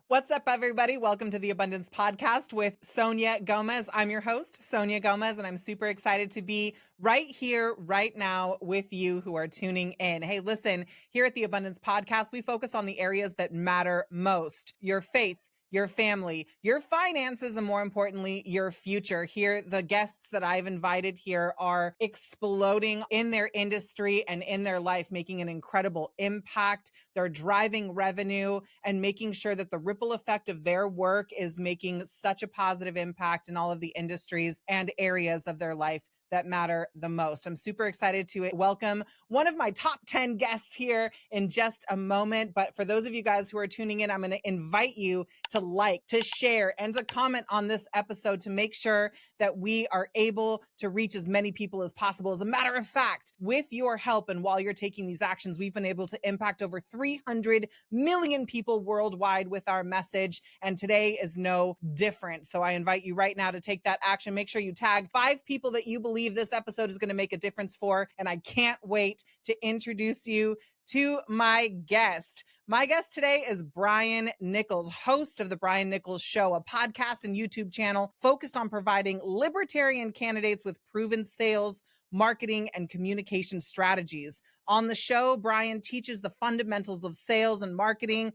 What's up, everybody? Welcome to the Abundance Podcast with Sonia Gomez. I'm your host, Sonia Gomez, and I'm super excited to be right here, right now with you who are tuning in. Hey, listen, here at the Abundance Podcast, we focus on the areas that matter most: your faith, your family, your finances, and more importantly, your future. Here, the guests that I've invited here are exploding in their industry and in their life, making an incredible impact. They're driving revenue and making sure that the ripple effect of their work is making such a positive impact in all of the industries and areas of their life that matter the most. I'm super excited to welcome one of my top 10 guests here in just a moment. But for those of you guys who are tuning in, I'm going to invite you to like, to share, and to comment on this episode to make sure that we are able to reach as many people as possible. As a matter of fact, with your help and while you're taking these actions, we've been able to impact over 300 million people worldwide with our message. And today is no different. So I invite you right now to take that action. Make sure you tag 5 people that you believe this episode is going to make a difference for. And I can't wait to introduce you to my guest. My guest today is Brian Nichols, host of the Brian Nichols Show, a podcast and YouTube channel focused on providing libertarian candidates with proven sales, marketing, and communication strategies. On the show, Brian teaches the fundamentals of sales and marketing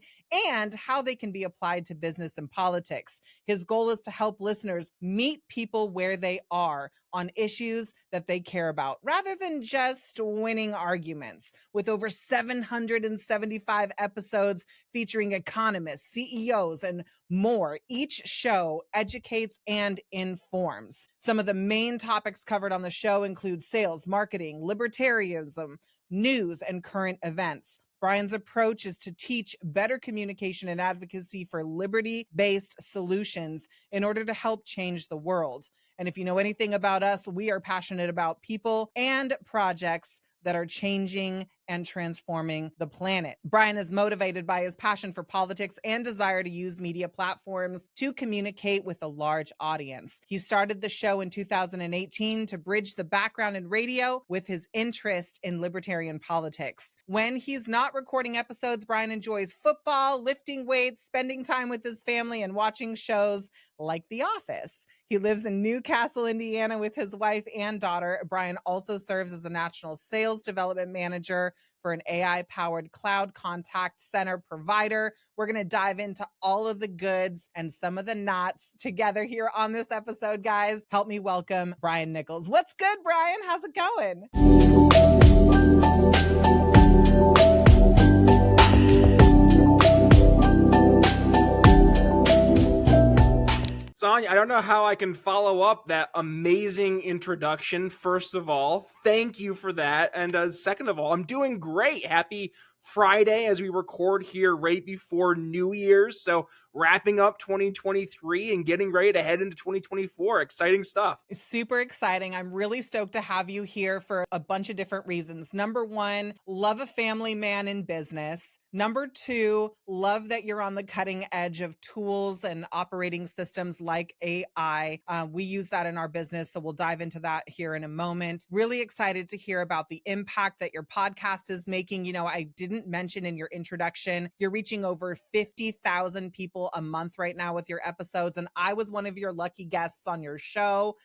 and how they can be applied to business and politics. His goal is to help listeners meet people where they are on issues that they care about, rather than just winning arguments. With over 775 episodes featuring economists, CEOs, and more, each show educates and informs. Some of the main topics covered on the show include sales, marketing, libertarianism, news, and current events. Brian's approach is to teach better communication and advocacy for liberty-based solutions in order to help change the world. And if you know anything about us, we are passionate about people and projects that are changing and transforming the planet. Brian is motivated by his passion for politics and desire to use media platforms to communicate with a large audience. He started the show in 2018 to bridge the background in radio with his interest in libertarian politics. When he's not recording episodes, Brian enjoys football, lifting weights, spending time with his family, and watching shows like The Office. He lives in Newcastle, Indiana with his wife and daughter. Brian also serves as the National Sales Development Manager for an AI-powered cloud contact center provider. We're going to dive into all of the goods and some of the nots together here on this episode, guys. Help me welcome Brian Nichols. What's good, Brian? How's it going? Sonia, I don't know how I can follow up that amazing introduction. First of all, thank you for that. And second of all, I'm doing great. Happy Friday as we record here right before New Year's. So wrapping up 2023 and getting ready to head into 2024. Exciting stuff. Super exciting. I'm really stoked to have you here for a bunch of different reasons. Number one, love a family man in business. Number two, love that you're on the cutting edge of tools and operating systems like AI. We use that in our business, so we'll dive into that here in a moment. Really excited to hear about the impact that your podcast is making. You know, I didn't mention in your introduction, you're reaching over 50,000 people a month right now with your episodes, and I was one of your lucky guests on your show.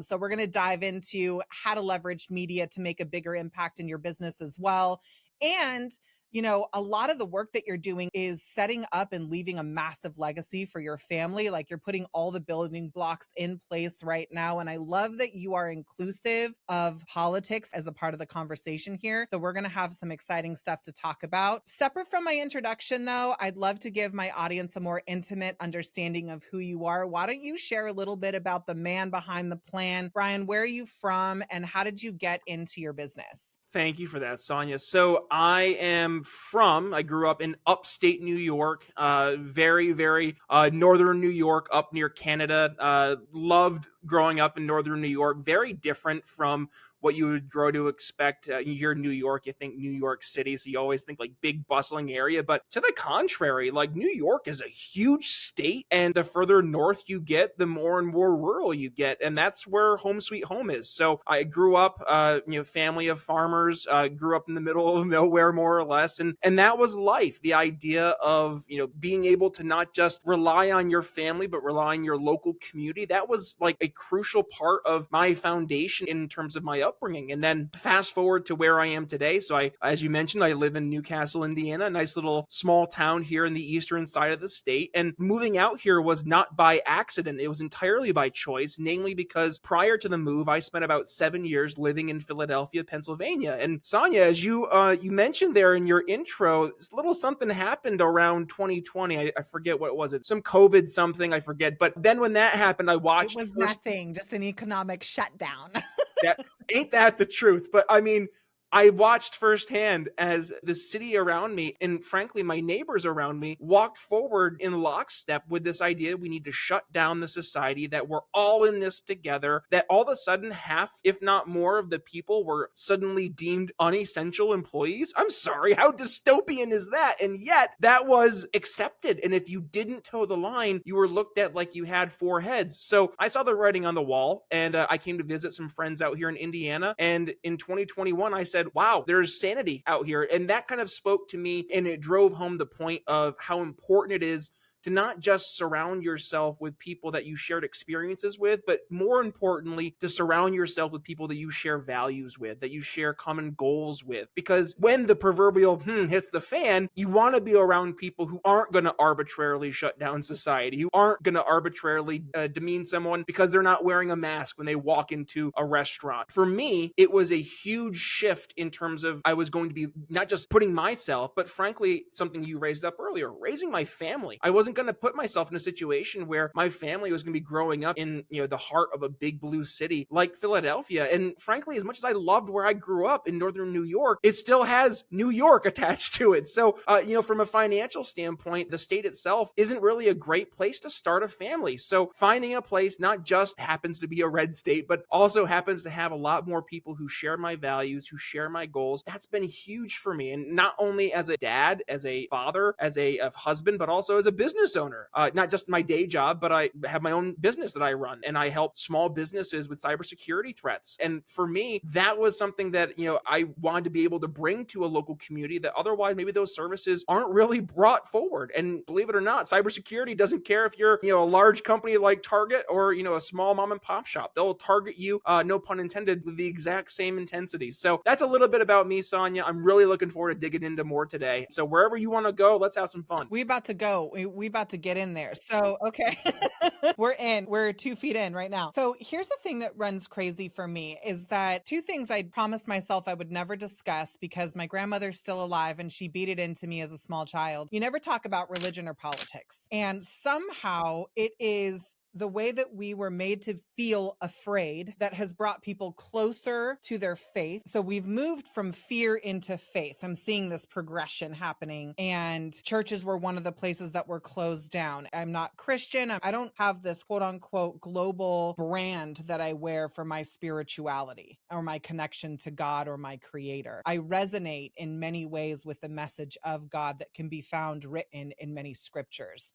So we're going to dive into how to leverage media to make a bigger impact in your business as well. And you know, a lot of the work that you're doing is setting up and leaving a massive legacy for your family. Like, you're putting all the building blocks in place right now. And I love that you are inclusive of politics as a part of the conversation here. So we're going to have some exciting stuff to talk about. Separate from my introduction, though, I'd love to give my audience a more intimate understanding of who you are. Why don't you share a little bit about the man behind the plan? Brian, where are you from and how did you get into your business? Thank you for that, Sonia. So I grew up in upstate New York, very, very northern New York, up near Canada. Loved growing up in northern New York. Very different from what you would grow to expect. You hear New York, you think New York City, so you always think like big bustling area. But to the contrary, like New York is a huge state, and the further north you get, the more and more rural you get, and that's where home sweet home is. So I grew up, family of farmers, grew up in the middle of nowhere more or less, and that was life. The idea of being able to not just rely on your family, but rely on your local community. That was like a crucial part of my foundation in terms of my upbringing. And then fast forward to where I am today. So as you mentioned, I live in Newcastle, Indiana, a nice little small town here in the eastern side of the state. And moving out here was not by accident. It was entirely by choice, namely because prior to the move, I spent about 7 years living in Philadelphia, Pennsylvania. And Sonia, as you mentioned there in your intro, this little something happened around 2020. I forget what was it, some COVID something, I forget. But then when that happened, I watched. It was nothing, just an economic shutdown. That ain't that the truth. But I mean, I watched firsthand as the city around me, and frankly, my neighbors around me, walked forward in lockstep with this idea we need to shut down the society, that we're all in this together, that all of a sudden half, if not more, of the people were suddenly deemed unessential employees. I'm sorry, how dystopian is that? And yet, that was accepted. And if you didn't toe the line, you were looked at like you had four heads. So I saw the writing on the wall, and I came to visit some friends out here in Indiana. And in 2021, I said, wow, there's sanity out here. And that kind of spoke to me, and it drove home the point of how important it is to not just surround yourself with people that you shared experiences with, but more importantly, to surround yourself with people that you share values with, that you share common goals with. Because when the proverbial hits the fan, you want to be around people who aren't going to arbitrarily shut down society, who aren't going to arbitrarily demean someone because they're not wearing a mask when they walk into a restaurant. For me, it was a huge shift in terms of I was going to be not just putting myself, but frankly, something you raised up earlier, raising my family. I wasn't going to put myself in a situation where my family was going to be growing up in the heart of a big blue city like Philadelphia. And frankly, as much as I loved where I grew up in northern New York, it still has New York attached to it. So from a financial standpoint, the state itself isn't really a great place to start a family. So finding a place not just happens to be a red state, but also happens to have a lot more people who share my values, who share my goals, that's been huge for me. And not only as a dad, as a father, as a husband, but also as a business owner. Not just my day job, but I have my own business that I run, and I help small businesses with cybersecurity threats. And for me, that was something that I wanted to be able to bring to a local community that otherwise maybe those services aren't really brought forward. And believe it or not, cybersecurity doesn't care if you're a large company like Target or a small mom and pop shop. They'll target you, no pun intended, with the exact same intensity. So that's a little bit about me, Sonia. I'm really looking forward to digging into more today. So wherever you want to go, let's have some fun. We about to go. We about to get in there. So, okay. We're 2 feet in right now. So here's the thing that runs crazy for me is that two things I promised myself I would never discuss because my grandmother's still alive and she beat it into me as a small child. You never talk about religion or politics. And somehow it is the way that we were made to feel afraid that has brought people closer to their faith. So we've moved from fear into faith. I'm seeing this progression happening, and churches were one of the places that were closed down. I'm not Christian. I don't have this quote unquote global brand that I wear for my spirituality or my connection to God or my creator. I resonate in many ways with the message of God that can be found written in many scriptures.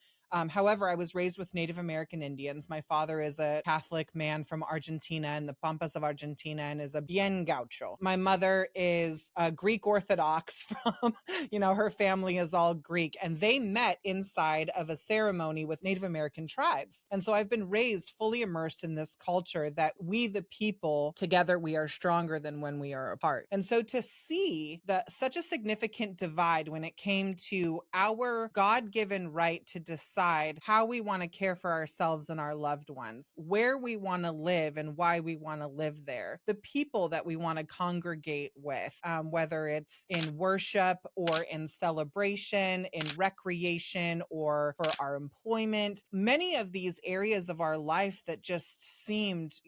However, I was raised with Native American Indians. My father is a Catholic man from Argentina in the Pampas of Argentina and is a bien gaucho. My mother is a Greek Orthodox from, her family is all Greek, and they met inside of a ceremony with Native American tribes. And so I've been raised fully immersed in this culture that we, the people, together we are stronger than when we are apart. And so to see such a significant divide when it came to our God-given right to decide how we want to care for ourselves and our loved ones, where we want to live and why we want to live there, the people that we want to congregate with, whether it's in worship or in celebration, in recreation, or for our employment. Many of these areas of our life that just seemed,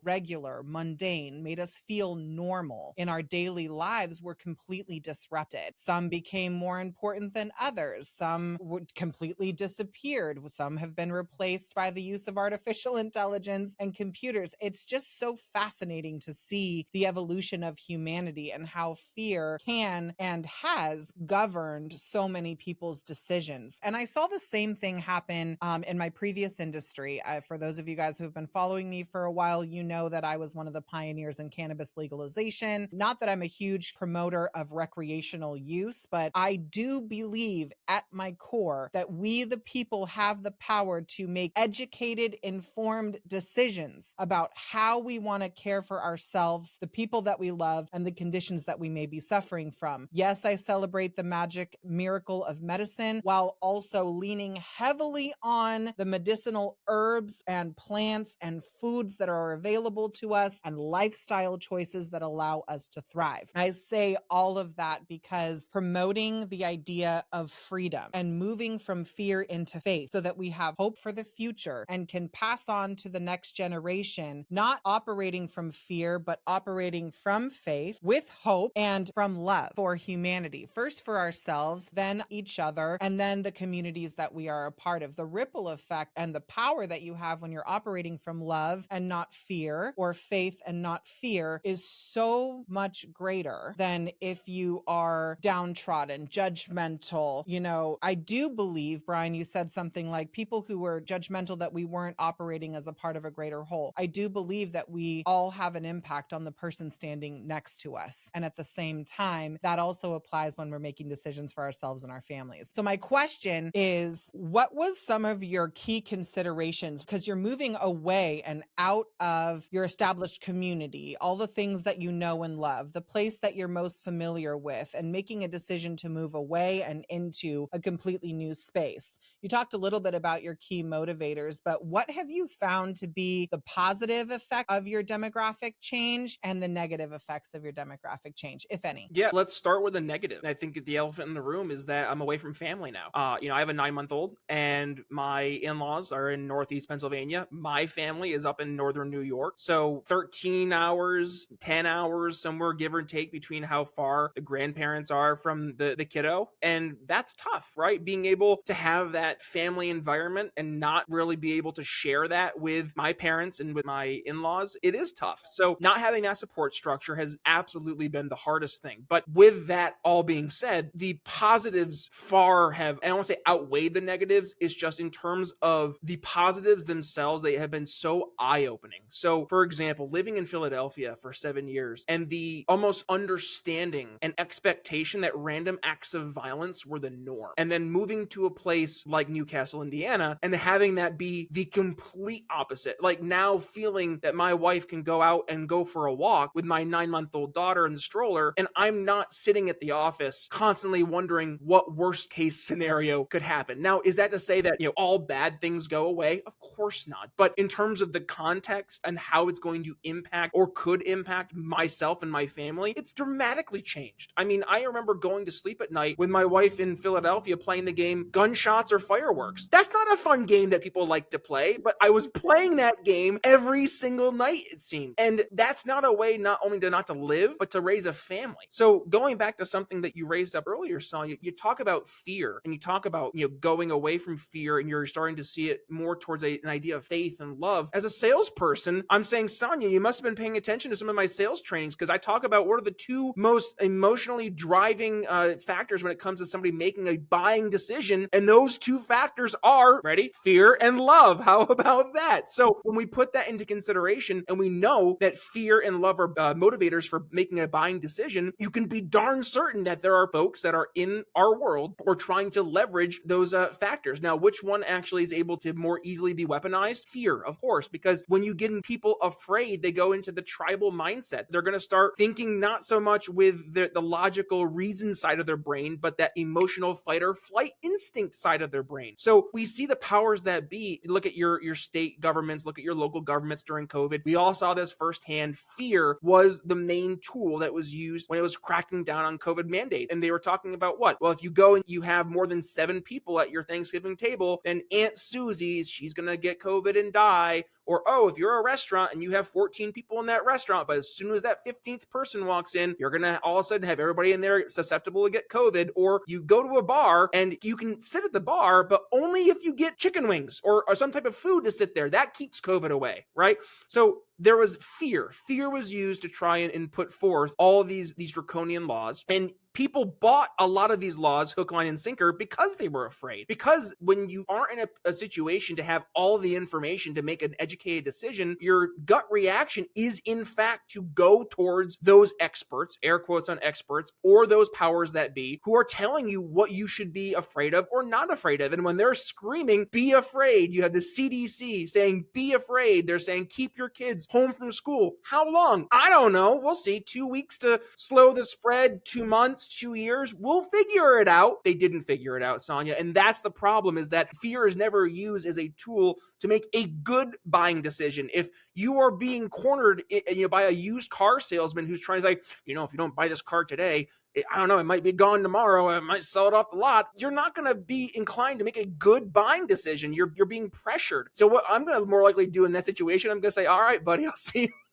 regular, mundane, made us feel normal in our daily lives were completely disrupted. Some became more important than others. Some would completely disappear. disappeared. Some have been replaced by the use of artificial intelligence and computers. It's just so fascinating to see the evolution of humanity and how fear can and has governed so many people's decisions. And I saw the same thing happen in my previous industry. For those of you guys who have been following me for a while, you know that I was one of the pioneers in cannabis legalization. Not that I'm a huge promoter of recreational use, but I do believe at my core that we, the people, have the power to make educated, informed decisions about how we want to care for ourselves, the people that we love, and the conditions that we may be suffering from. Yes, I celebrate the magic miracle of medicine while also leaning heavily on the medicinal herbs and plants and foods that are available to us and lifestyle choices that allow us to thrive. I say all of that because promoting the idea of freedom and moving from fear into faith so that we have hope for the future and can pass on to the next generation, not operating from fear, but operating from faith with hope and from love for humanity. First for ourselves, then each other, and then the communities that we are a part of. The ripple effect and the power that you have when you're operating from love and not fear, or faith and not fear, is so much greater than if you are downtrodden, judgmental. You know, I do believe, Brian, you said something like people who were judgmental that we weren't operating as a part of a greater whole. I do believe that we all have an impact on the person standing next to us. And at the same time, that also applies when we're making decisions for ourselves and our families. So my question is, what was some of your key considerations? Because you're moving away and out of your established community, all the things that you know and love, the place that you're most familiar with, and making a decision to move away and into a completely new space. You talked a little bit about your key motivators, but what have you found to be the positive effect of your demographic change and the negative effects of your demographic change, if any? Yeah, let's start with the negative. I think the elephant in the room is that I'm away from family now. I have a 9-month-old, and my in-laws are in Northeast Pennsylvania. My family is up in Northern New York. So 13 hours, 10 hours, somewhere give or take between how far the grandparents are from the kiddo. And that's tough, right? Being able to have that family environment and not really be able to share that with my parents and with my in-laws, it is tough. So not having that support structure has absolutely been the hardest thing. But with that all being said, the positives far have, and I want to say outweighed the negatives, is just in terms of the positives themselves, they have been so eye-opening. So for example, living in Philadelphia for 7 years and the almost understanding and expectation that random acts of violence were the norm. And then moving to a place like Newcastle, Indiana, and having that be the complete opposite. Like now feeling that my wife can go out and go for a walk with my 9-month-old daughter in the stroller, and I'm not sitting at the office constantly wondering what worst case scenario could happen. Now, is that to say that, all bad things go away? Of course not. But in terms of the context and how it's going to impact or could impact myself and my family, it's dramatically changed. I mean, I remember going to sleep at night with my wife in Philadelphia playing the game Gunshots or Fireworks. That's not a fun game that people like to play, but I was playing that game every single night, it seemed. And that's not a way not only to not to live, but to raise a family. So going back to something that you raised up earlier, Sonia, you talk about fear and you talk about, going away from fear, and you're starting to see it more towards an idea of faith and love. As a salesperson, I'm saying, Sonia, you must have been paying attention to some of my sales trainings, because I talk about what are the two most emotionally driving factors when it comes to somebody making a buying decision. And those two factors are, ready, fear and love. How about that? So when we put that into consideration and we know that fear and love are motivators for making a buying decision, you can be darn certain that there are folks that are in our world or trying to leverage those factors. Now, which one actually is able to more easily be weaponized? Fear, of course, because when you get people afraid, they go into the tribal mindset. They're going to start thinking not so much with the logical reason side of their brain, but that emotional fight or flight instinct side of their brain. So we see the powers that be. Look at your state governments, look at your local governments during COVID. We all saw this firsthand. Fear was the main tool that was used when it was cracking down on COVID mandate. And they were talking about what? Well, if you go and you have more than 7 people at your Thanksgiving table, then Aunt Susie's, she's going to get COVID and die. Or, oh, if you're a restaurant and you have 14 people in that restaurant, but as soon as that 15th person walks in, you're going to all of a sudden have everybody in there susceptible to get COVID. Or you go to a bar and you can sit at the bar bar, but only if you get chicken wings or some type of food to sit there. That keeps COVID away, right? So there was fear. Fear was used to try and put forth all of these draconian laws. And people bought a lot of these laws hook, line, and sinker because they were afraid. Because when you aren't in a situation to have all the information to make an educated decision, your gut reaction is in fact to go towards those experts, air quotes on experts, or those powers that be, who are telling you what you should be afraid of or not afraid of. And when they're screaming, be afraid, you have the CDC saying, be afraid. They're saying, keep your kids home from school. How long? I don't know. We'll see. 2 weeks to slow the spread, 2 months, 2 years. We'll figure it out. They didn't figure it out, Sonia. And that's the problem, is that fear is never used as a tool to make a good buying decision. If you are being cornered by a used car salesman who's trying to say, if you don't buy this car today, I don't know, it might be gone tomorrow. I might sell it off the lot. You're not going to be inclined to make a good buying decision. You're being pressured. So what I'm going to more likely do in that situation, I'm going to say, all right, buddy,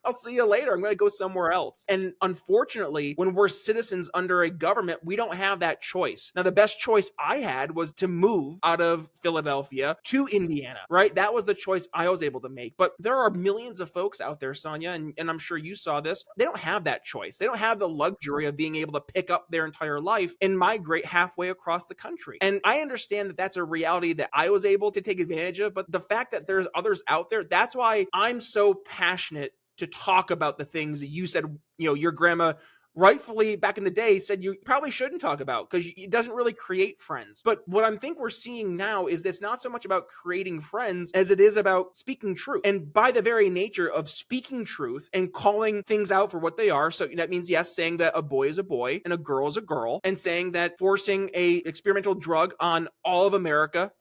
I'll see you later. I'm going to go somewhere else. And unfortunately, when we're citizens under a government, we don't have that choice. Now, the best choice I had was to move out of Philadelphia to Indiana, right? That was the choice I was able to make. But there are millions of folks out there, Sonia, and I'm sure you saw this. They don't have that choice. They don't have the luxury of being able to pick up their entire life and migrate halfway across the country. And I understand that that's a reality that I was able to take advantage of. But the fact that there's others out there, that's why I'm so passionate to talk about the things that you said, your grandma rightfully back in the day said you probably shouldn't talk about, because it doesn't really create friends. But what I think we're seeing now is it's not so much about creating friends as it is about speaking truth. And by the very nature of speaking truth and calling things out for what they are, so that means, yes, saying that a boy is a boy and a girl is a girl, and saying that forcing a experimental drug on all of America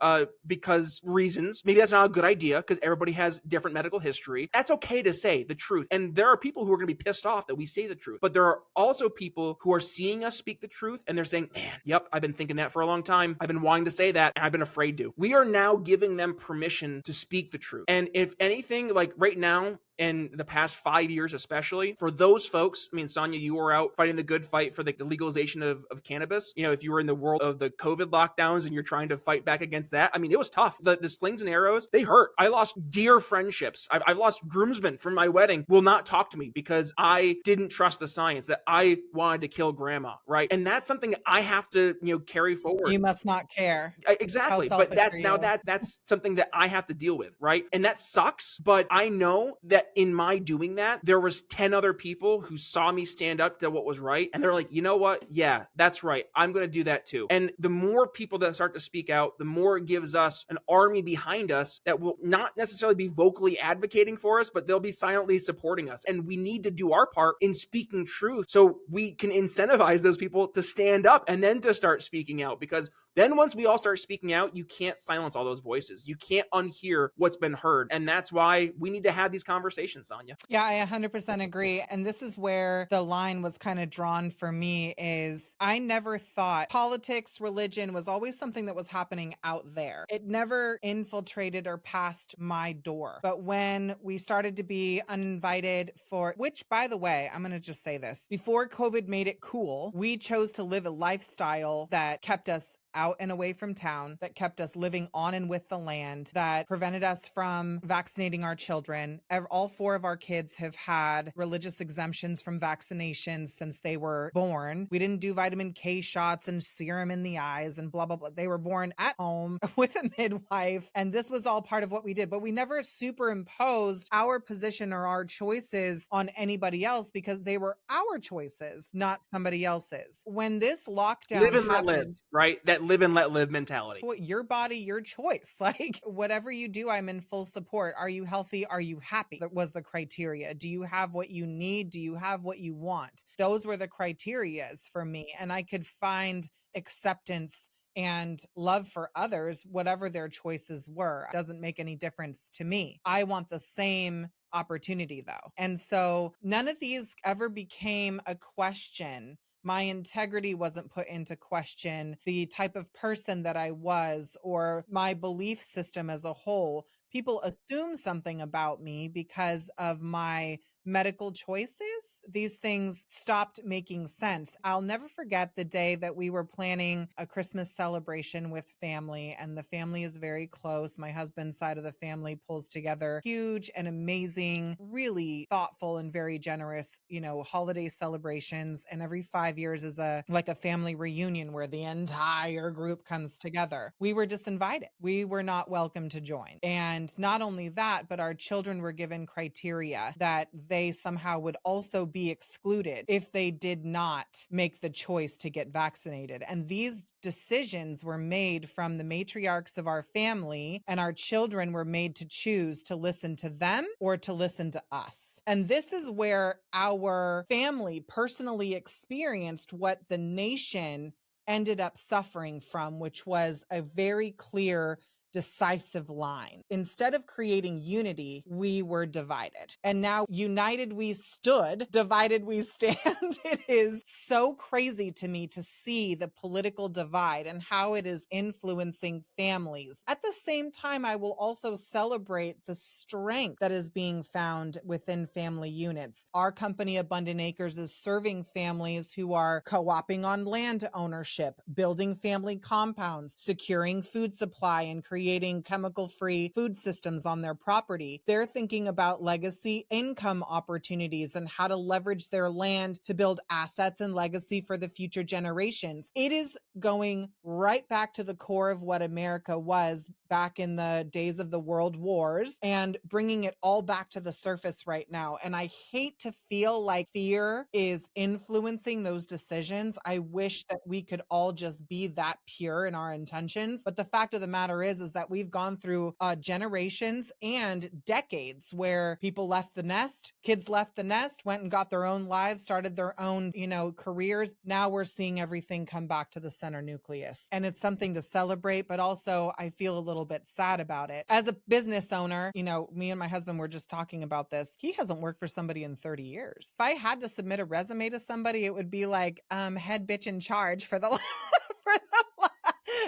because reasons, maybe that's not a good idea because everybody has different medical history. That's okay to say the truth. And there are people who are going to be pissed off that we say the truth, but there are also people who are seeing us speak the truth and they're saying, man, yep, I've been thinking that for a long time. I've been wanting to say that and I've been afraid to. We are now giving them permission to speak the truth. And if anything, like right now, in the past 5 years, especially for those folks, I mean, Sonia, you were out fighting the good fight for the legalization of cannabis. If you were in the world of the COVID lockdowns and you're trying to fight back against that, I mean, it was tough. The slings and arrows, they hurt. I lost dear friendships. I've lost groomsmen from my wedding will not talk to me because I didn't trust the science, that I wanted to kill grandma, right? And that's something I have to, carry forward. You must not care. Exactly. But that's something that I have to deal with, right? And that sucks. But I know that in my doing that, there was 10 other people who saw me stand up to what was right. And they're like, you know what? Yeah, that's right. I'm going to do that too. And the more people that start to speak out, the more it gives us an army behind us that will not necessarily be vocally advocating for us, but they'll be silently supporting us. And we need to do our part in speaking truth so we can incentivize those people to stand up and then to start speaking out. Because then once we all start speaking out, you can't silence all those voices. You can't unhear what's been heard. And that's why we need to have these conversations, Sonia. Yeah, I 100% agree. And this is where the line was kind of drawn for me, is I never thought politics, religion was always something that was happening out there. It never infiltrated or passed my door. But when we started to be uninvited which, by the way, I'm going to just say this, before COVID made it cool, we chose to live a lifestyle that kept us out and away from town, that kept us living on and with the land, that prevented us from vaccinating our children. All 4 of our kids have had religious exemptions from vaccinations since they were born. We didn't do vitamin K shots and serum in the eyes and blah, blah, blah. They were born at home with a midwife. And this was all part of what we did. But we never superimposed our position or our choices on anybody else because they were our choices, not somebody else's. When this lockdown live and happened, let live, right? That live and let live mentality. Your body, your choice. Like whatever you do, I'm in full support. Are you healthy? Are you happy? That was the criteria. Do you have what you need? Do you have what you want? Those were the criterias for me. And I could find acceptance and love for others, whatever their choices were. It doesn't make any difference to me. I want the same opportunity though. And so none of these ever became a question. My integrity wasn't put into question. The type of person that I was or my belief system as a whole people assume something about me because of my medical choices. These things stopped making sense. I'll never forget the day that we were planning a Christmas celebration with family, and the family is very close. My husband's side of the family pulls together huge and amazing, really thoughtful and very generous, holiday celebrations. And every 5 years is like a family reunion where the entire group comes together. We were disinvited. We were not welcome to join. And not only that, but our children were given criteria that they somehow would also be excluded if they did not make the choice to get vaccinated. And these decisions were made from the matriarchs of our family, and our children were made to choose to listen to them or to listen to us. And this is where our family personally experienced what the nation ended up suffering from, which was a very clear, decisive line. Instead of creating unity, we were divided. And now united we stood, divided we stand. It is so crazy to me to see the political divide and how it is influencing families. At the same time, I will also celebrate the strength that is being found within family units. Our company, Abundant Acres, is serving families who are co-oping on land ownership, building family compounds, securing food supply, and creating chemical-free food systems on their property. They're thinking about legacy income opportunities and how to leverage their land to build assets and legacy for the future generations. It is going right back to the core of what America was back in the days of the world wars and bringing it all back to the surface right now. And I hate to feel like fear is influencing those decisions. I wish that we could all just be that pure in our intentions. But the fact of the matter is that we've gone through generations and decades where people left the nest, kids left the nest, went and got their own lives, started their own, careers. Now we're seeing everything come back to the center nucleus. And it's something to celebrate, but also I feel a little bit sad about it. As a business owner, me and my husband were just talking about this. He hasn't worked for somebody in 30 years. If I had to submit a resume to somebody, it would be like head bitch in charge for the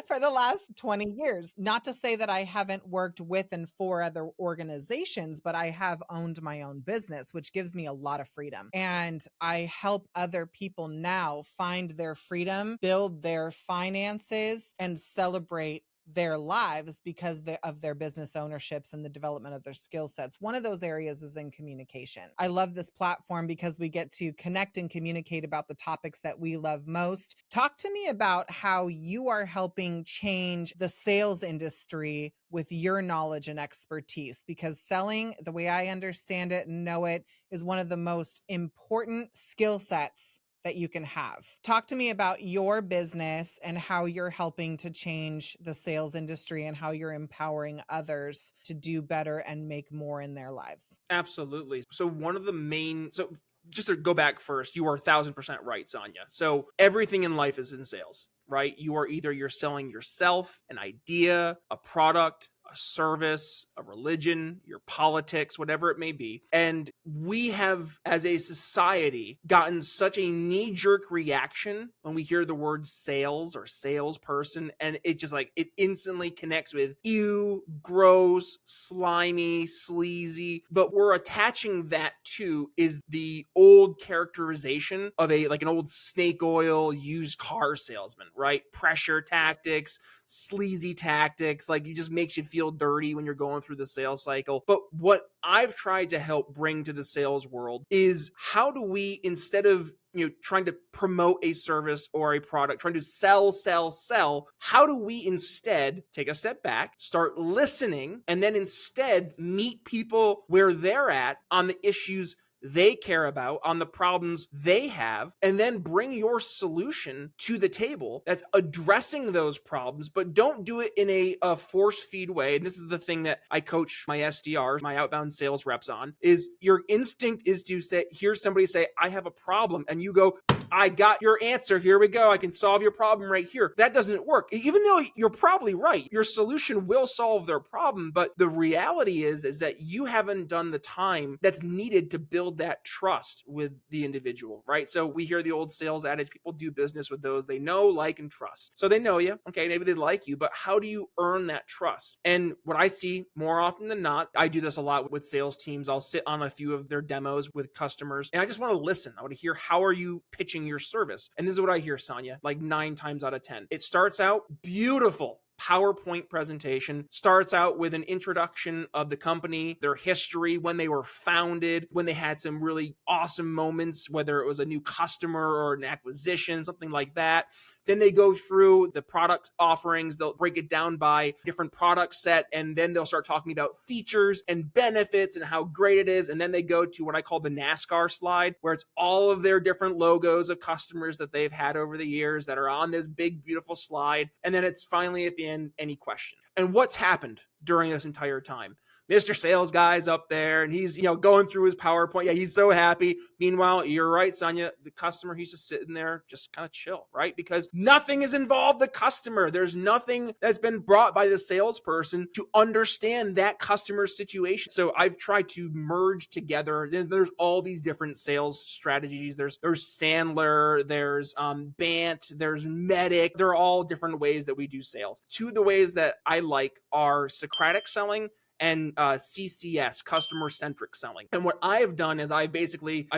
for the last 20 years. Not to say that I haven't worked with and for other organizations, but I have owned my own business, which gives me a lot of freedom. And I help other people now find their freedom, build their finances, and celebrate their lives because of their business ownerships and the development of their skill sets. One of those areas is in communication. I love this platform because we get to connect and communicate about the topics that we love most. Talk to me about how you are helping change the sales industry with your knowledge and expertise, because selling, the way I understand it and know it, is one of the most important skill sets that you can have. Talk to me about your business and how you're helping to change the sales industry and how you're empowering others to do better and make more in their lives. Absolutely. So just to go back first, you are 1,000% right, Sonia. So everything in life is in sales, right? You're selling yourself, an idea, a product, a service, a religion, your politics, whatever it may be. And we have, as a society, gotten such a knee-jerk reaction when we hear the word sales or salesperson, and it instantly connects with ew, gross, slimy, sleazy. But we're attaching that to is the old characterization of an old snake oil used car salesman, right? Pressure tactics, sleazy tactics, it just makes you feel dirty when you're going through the sales cycle. But what I've tried to help bring to the sales world is, how do we, instead of trying to promote a service or a product, trying to sell, how do we instead take a step back, start listening, and then instead meet people where they're at on the issues they care about, on the problems they have, and then bring your solution to the table that's addressing those problems, but don't do it in a force feed way. And this is the thing that I coach my SDRs, my outbound sales reps on, is your instinct is to hear somebody say, I have a problem, and you go, I got your answer. Here we go. I can solve your problem right here. That doesn't work. Even though you're probably right, your solution will solve their problem. But the reality is that you haven't done the time that's needed to build that trust with the individual, right? So we hear the old sales adage, people do business with those they know, like, and trust. So they know you. Okay, maybe they like you, but how do you earn that trust? And what I see more often than not, I do this a lot with sales teams. I'll sit on a few of their demos with customers and I just want to listen. I want to hear, how are you pitching your service? And this is what I hear, Sonia, like 9 times out of 10. It starts out beautiful. PowerPoint presentation, starts out with an introduction of the company, their history, when they were founded, when they had some really awesome moments, whether it was a new customer or an acquisition, something like that. Then they go through the product offerings. They'll break it down by different product set, and then they'll start talking about features and benefits and how great it is. And then they go to what I call the NASCAR slide, where it's all of their different logos of customers that they've had over the years that are on this big, beautiful slide. And then it's finally at the end, any question. And what's happened during this entire time? Mr. Sales Guy's up there and he's, going through his PowerPoint. Yeah, he's so happy. Meanwhile, you're right, Sonia, the customer, he's just sitting there, just kind of chill, right? Because nothing has involved the customer. There's nothing that's been brought by the salesperson to understand that customer's situation. So I've tried to merge together. There's all these different sales strategies. There's Sandler, there's Bant, there's Medic. They're all different ways that we do sales. Two of the ways that I like are Socratic selling and CCS, customer-centric selling. And what I have done is I've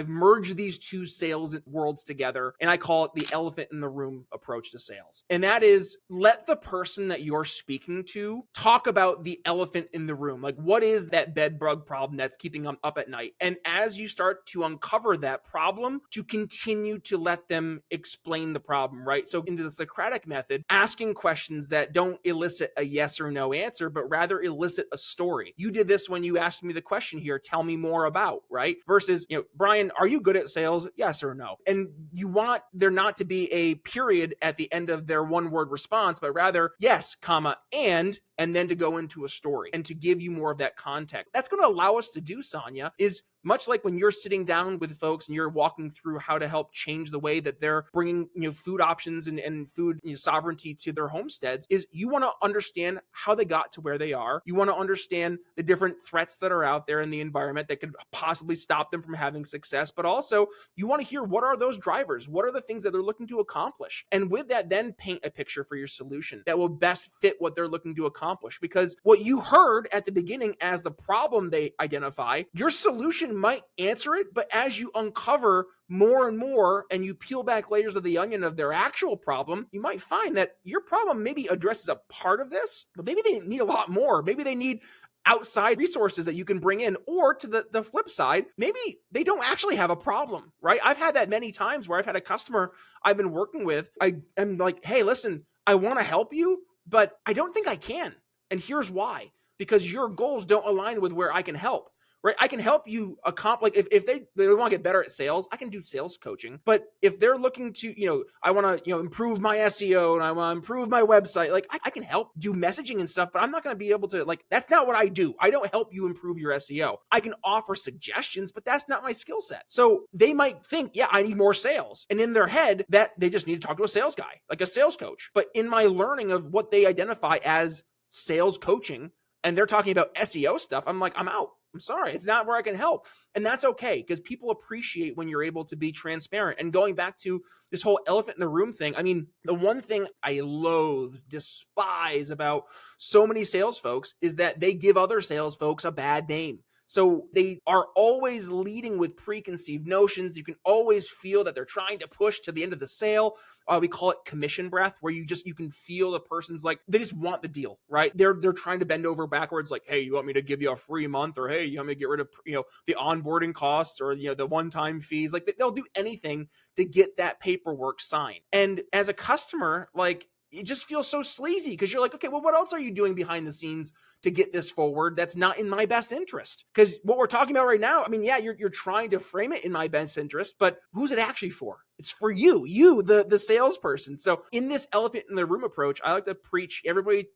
merged these two sales worlds together, and I call it the elephant in the room approach to sales. And that is, let the person that you're speaking to talk about the elephant in the room. Like, what is that bed bug problem that's keeping them up at night? And as you start to uncover that problem, to continue to let them explain the problem, right? So into the Socratic method, asking questions that don't elicit a yes or no answer, but rather elicit a story. You did this when you asked me the question here, tell me more about, right? Versus, Brian, are you good at sales? Yes or no? And you want there not to be a period at the end of their one-word response, but rather yes, comma, and then to go into a story and to give you more of that context. That's going to allow us to do, Sonia, is much like when you're sitting down with folks and you're walking through how to help change the way that they're bringing, food options and food sovereignty to their homesteads, is you want to understand how they got to where they are. You want to understand the different threats that are out there in the environment that could possibly stop them from having success. But also you want to hear, what are those drivers? What are the things that they're looking to accomplish? And with that, then paint a picture for your solution that will best fit what they're looking to accomplish. Because what you heard at the beginning as the problem they identify, your solution might answer it, but as you uncover more and more and you peel back layers of the onion of their actual problem, you might find that your problem maybe addresses a part of this, but maybe they need a lot more. Maybe they need outside resources that you can bring in, or to the flip side, maybe they don't actually have a problem, right? I've had that many times where I've had a customer I've been working with. I am like, hey, listen, I want to help you, but I don't think I can. And here's why: because your goals don't align with where I can help. Right? I can help you accomplish, if they want to get better at sales, I can do sales coaching. But if they're looking to, I want to, improve my SEO and I want to improve my website, like I can help do messaging and stuff, but I'm not going to be able to, that's not what I do. I don't help you improve your SEO. I can offer suggestions, but that's not my skill set. So they might think, yeah, I need more sales. And in their head, that they just need to talk to a sales guy, like a sales coach. But in my learning of what they identify as sales coaching, and they're talking about SEO stuff, I'm like, I'm out. I'm sorry, it's not where I can help. And that's okay, because people appreciate when you're able to be transparent. And going back to this whole elephant in the room thing, I mean, the one thing I loathe, despise about so many sales folks is that they give other sales folks a bad name. So they are always leading with preconceived notions. You can always feel that they're trying to push to the end of the sale. We call it commission breath, where you can feel the person's like, they just want the deal, right? They're trying to bend over backwards, like, hey, you want me to give you a free month, or hey, you want me to get rid of the onboarding costs, or the one-time fees. Like, they'll do anything to get that paperwork signed. And as a customer, like, it just feels so sleazy, because you're like, okay, well, what else are you doing behind the scenes to get this forward that's not in my best interest? Because what we're talking about right now, I mean, yeah, you're trying to frame it in my best interest, but who's it actually for? It's for you, the salesperson. So in this elephant in the room approach, I like to preach everybody,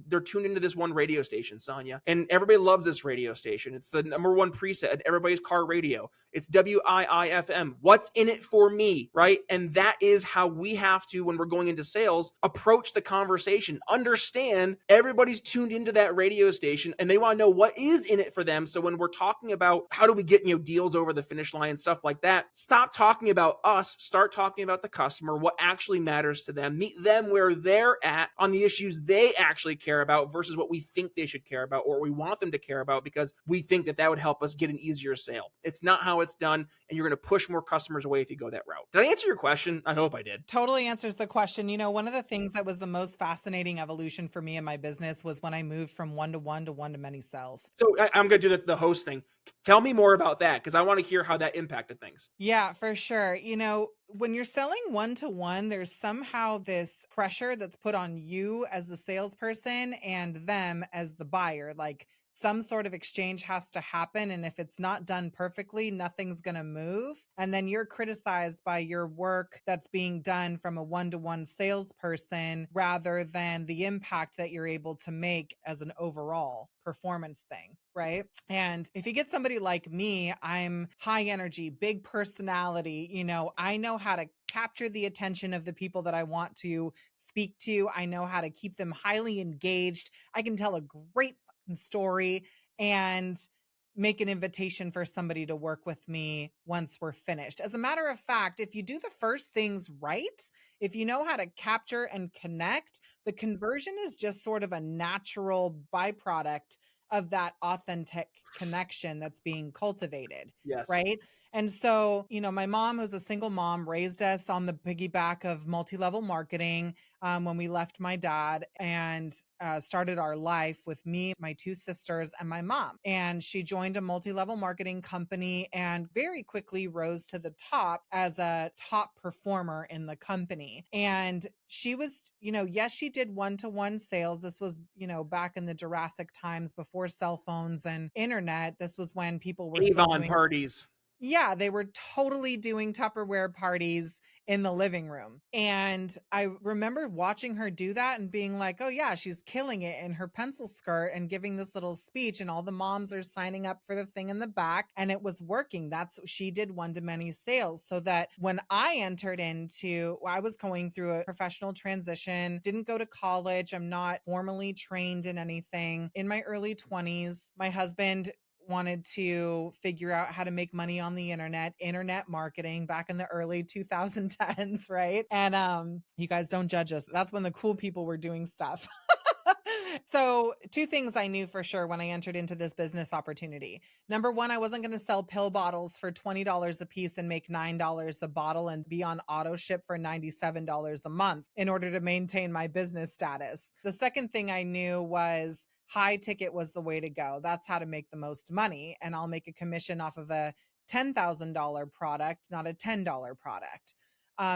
they're tuned into this one radio station, Sonia, and everybody loves this radio station. It's the number one preset at everybody's car radio. It's WIIFM. What's in it for me, right? And that is how we have to, when we're going into sales, approach the conversation. Understand everybody's tuned into that radio station and they want to know what is in it for them. So when we're talking about how do we get, deals over the finish line and stuff like that, stop talking about us, start talking about the customer, what actually matters to them, meet them where they're at on the issues they actually care about versus what we think they should care about or we want them to care about because we think that would help us get an easier sale. It's not how it's done, and you're going to push more customers away if you go that route. Did I answer your question? I hope I did. Totally answers the question. One of the things that was the most fascinating evolution for me in my business was when I moved from one-to-one to one-to-many sales. So I'm going to do the host thing. Tell me more about that because I want to hear how that impacted things. Yeah, for sure. When you're selling one-to-one, there's somehow this pressure that's put on you as the salesperson and them as the buyer. Like some sort of exchange has to happen. And if it's not done perfectly, nothing's going to move. And then you're criticized by your work that's being done from a one-to-one salesperson rather than the impact that you're able to make as an overall performance thing, right? And if you get somebody like me, I'm high energy, big personality, I know how to capture the attention of the people that I want to speak to. I know how to keep them highly engaged. I can tell a great fucking story and make an invitation for somebody to work with me once we're finished. As a matter of fact, if you do the first things right, if you know how to capture and connect, the conversion is just sort of a natural byproduct of that authentic connection that's being cultivated. Yes. Right. And so, my mom, who's a single mom, raised us on the piggyback of multi-level marketing when we left my dad and started our life with me, my two sisters, and my mom. And she joined a multi-level marketing company and very quickly rose to the top as a top performer in the company. And she was, yes, she did one-to-one sales. This was, back in the Jurassic times before cell phones and internet. This was when people were still Avon doing parties. Yeah, they were totally doing Tupperware parties in the living room. And I remember watching her do that and being like, oh yeah, she's killing it in her pencil skirt and giving this little speech and all the moms are signing up for the thing in the back and it was working. She did one-to-many sales so that when I was going through a professional transition, didn't go to college. I'm not formally trained in anything. In my early 20s, my husband wanted to figure out how to make money on the internet marketing back in the early 2010s, right? And you guys don't judge us. That's when the cool people were doing stuff. So two things I knew for sure when I entered into this business opportunity. Number one, I wasn't going to sell pill bottles for $20 a piece and make $9 a bottle and be on auto ship for $97 a month in order to maintain my business status. The second thing I knew was high ticket was the way to go. That's how to make the most money. And I'll make a commission off of a $10,000 product, not a $10 product.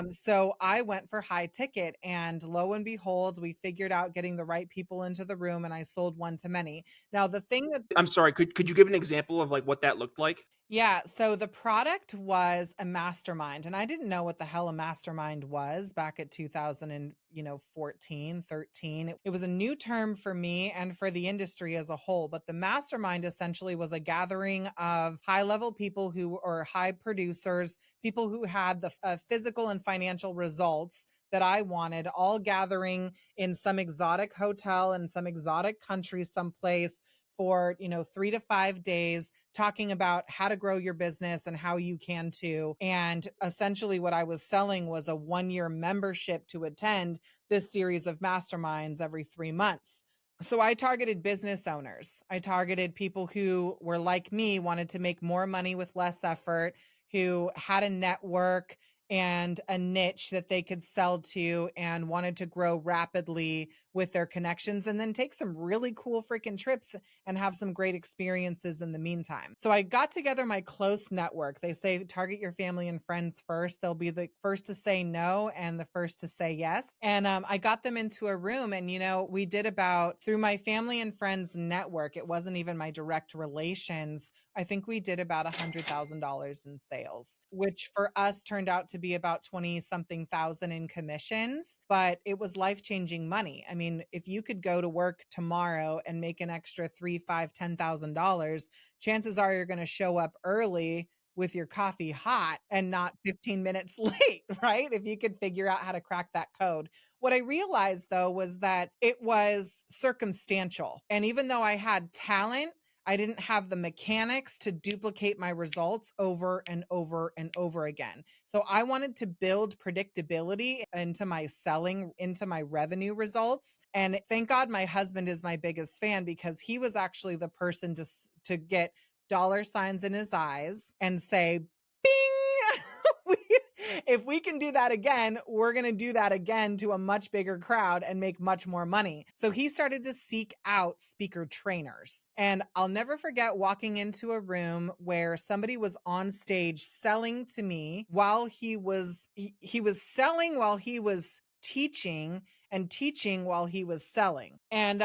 So I went for high ticket and lo and behold, we figured out getting the right people into the room and I sold one-to-many. Now, the thing that I'm sorry, could you give an example of like what that looked like? Yeah. So the product was a mastermind and I didn't know what the hell a mastermind was back at 2014, 13. It was a new term for me and for the industry as a whole, but the mastermind essentially was a gathering of high level people who are high producers, people who had the physical and financial results that I wanted, all gathering in some exotic hotel in some exotic country, someplace for, 3 to 5 days, talking about how to grow your business and how you can too. And essentially what I was selling was a 1-year membership to attend this series of masterminds every 3 months. So I targeted business owners. I targeted people who were like me, wanted to make more money with less effort, who had a network and a niche that they could sell to and wanted to grow rapidly with their connections and then take some really cool freaking trips and have some great experiences in the meantime. So I got together my close network. They say target your family and friends first. They'll be the first to say no and the first to say yes. And I got them into a room and, we did about, through my family and friends network, it wasn't even my direct relations, I think we did about $100,000 in sales, which for us turned out to be about 20 something thousand in commissions, but it was life-changing money. I mean, if you could go to work tomorrow and make an extra $3, $5, $10,000, chances are you're going to show up early with your coffee hot and not 15 minutes late, right? If you could figure out how to crack that code. What I realized though was that it was circumstantial. And even though I had talent, I didn't have the mechanics to duplicate my results over and over and over again. So I wanted to build predictability into my selling, into my revenue results. And thank God my husband is my biggest fan because he was actually the person to get dollar signs in his eyes and say, bing, if we can do that again, we're going to do that again to a much bigger crowd and make much more money. So he started to seek out speaker trainers. And I'll never forget walking into a room where somebody was on stage selling to me while he was selling while he was teaching and teaching while he was selling. And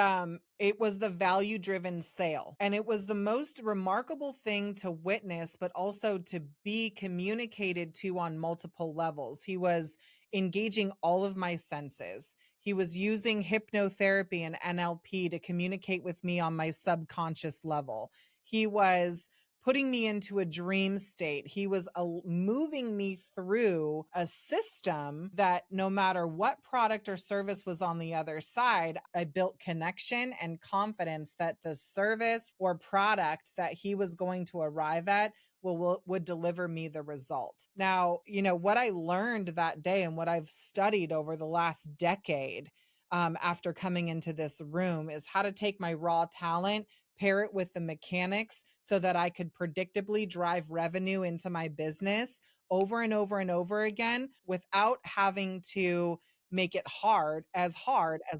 it was the value driven sale. And it was the most remarkable thing to witness, but also to be communicated to on multiple levels. He was engaging all of my senses. He was using hypnotherapy and NLP to communicate with me on my subconscious level. He was putting me into a dream state. He was moving me through a system that no matter what product or service was on the other side, I built connection and confidence that the service or product that he was going to arrive at would deliver me the result. Now, what I learned that day and what I've studied over the last decade after coming into this room is how to take my raw talent, pair it with the mechanics so that I could predictably drive revenue into my business over and over and over again without having to make it hard as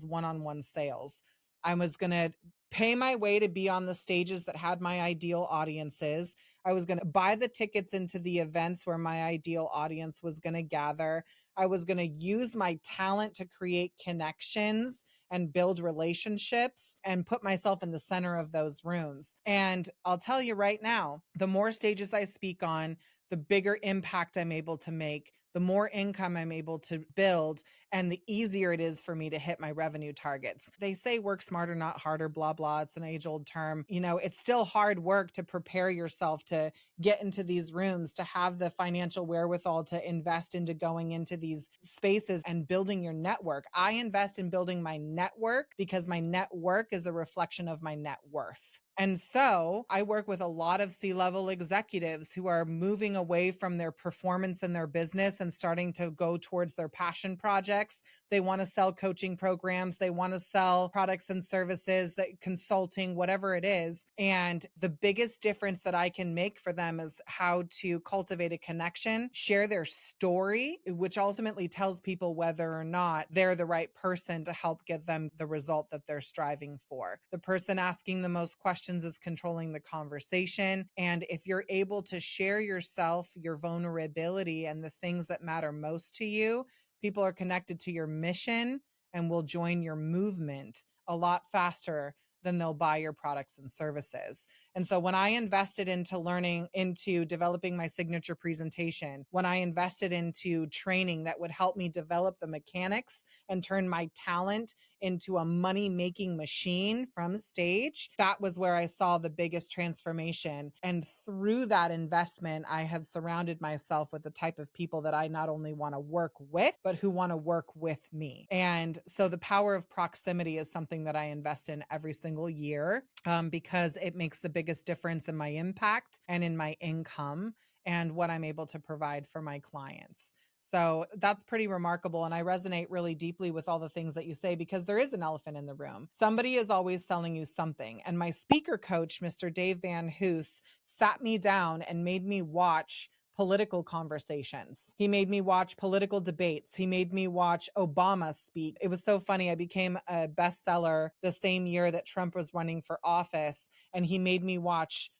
one-on-one sales. I was going to pay my way to be on the stages that had my ideal audiences. I was going to buy the tickets into the events where my ideal audience was going to gather. I was going to use my talent to create connections and build relationships and put myself in the center of those rooms. And I'll tell you right now, the more stages I speak on, the bigger impact I'm able to make, the more income I'm able to build, and the easier it is for me to hit my revenue targets. They say work smarter, not harder, blah, blah. It's an age-old term. It's still hard work to prepare yourself to get into these rooms, to have the financial wherewithal to invest into going into these spaces and building your network. I invest in building my network because my network is a reflection of my net worth. And so I work with a lot of C-level executives who are moving away from their performance in their business and starting to go towards their passion projects. They want to sell coaching programs. They want to sell products and services, that consulting, whatever it is. And the biggest difference that I can make for them is how to cultivate a connection, share their story, which ultimately tells people whether or not they're the right person to help get them the result that they're striving for. The person asking the most questions is controlling the conversation. And if you're able to share yourself, your vulnerability, and the things that matter most to you, people are connected to your mission and will join your movement a lot faster than they'll buy your products and services. And so when I invested into learning, into developing my signature presentation, when I invested into training that would help me develop the mechanics and turn my talent into a money-making machine from stage, that was where I saw the biggest transformation. And through that investment, I have surrounded myself with the type of people that I not only want to work with, but who want to work with me. And so the power of proximity is something that I invest in every single year because it makes the biggest difference in my impact and in my income and what I'm able to provide for my clients. So that's pretty remarkable. And I resonate really deeply with all the things that you say, because there is an elephant in the room. Somebody is always selling you something. And my speaker coach, Mr. Dave Van Hoos, sat me down and made me watch political conversations. He made me watch political debates. He made me watch Obama speak. It was so funny. I became a bestseller the same year that Trump was running for office, and he made me watch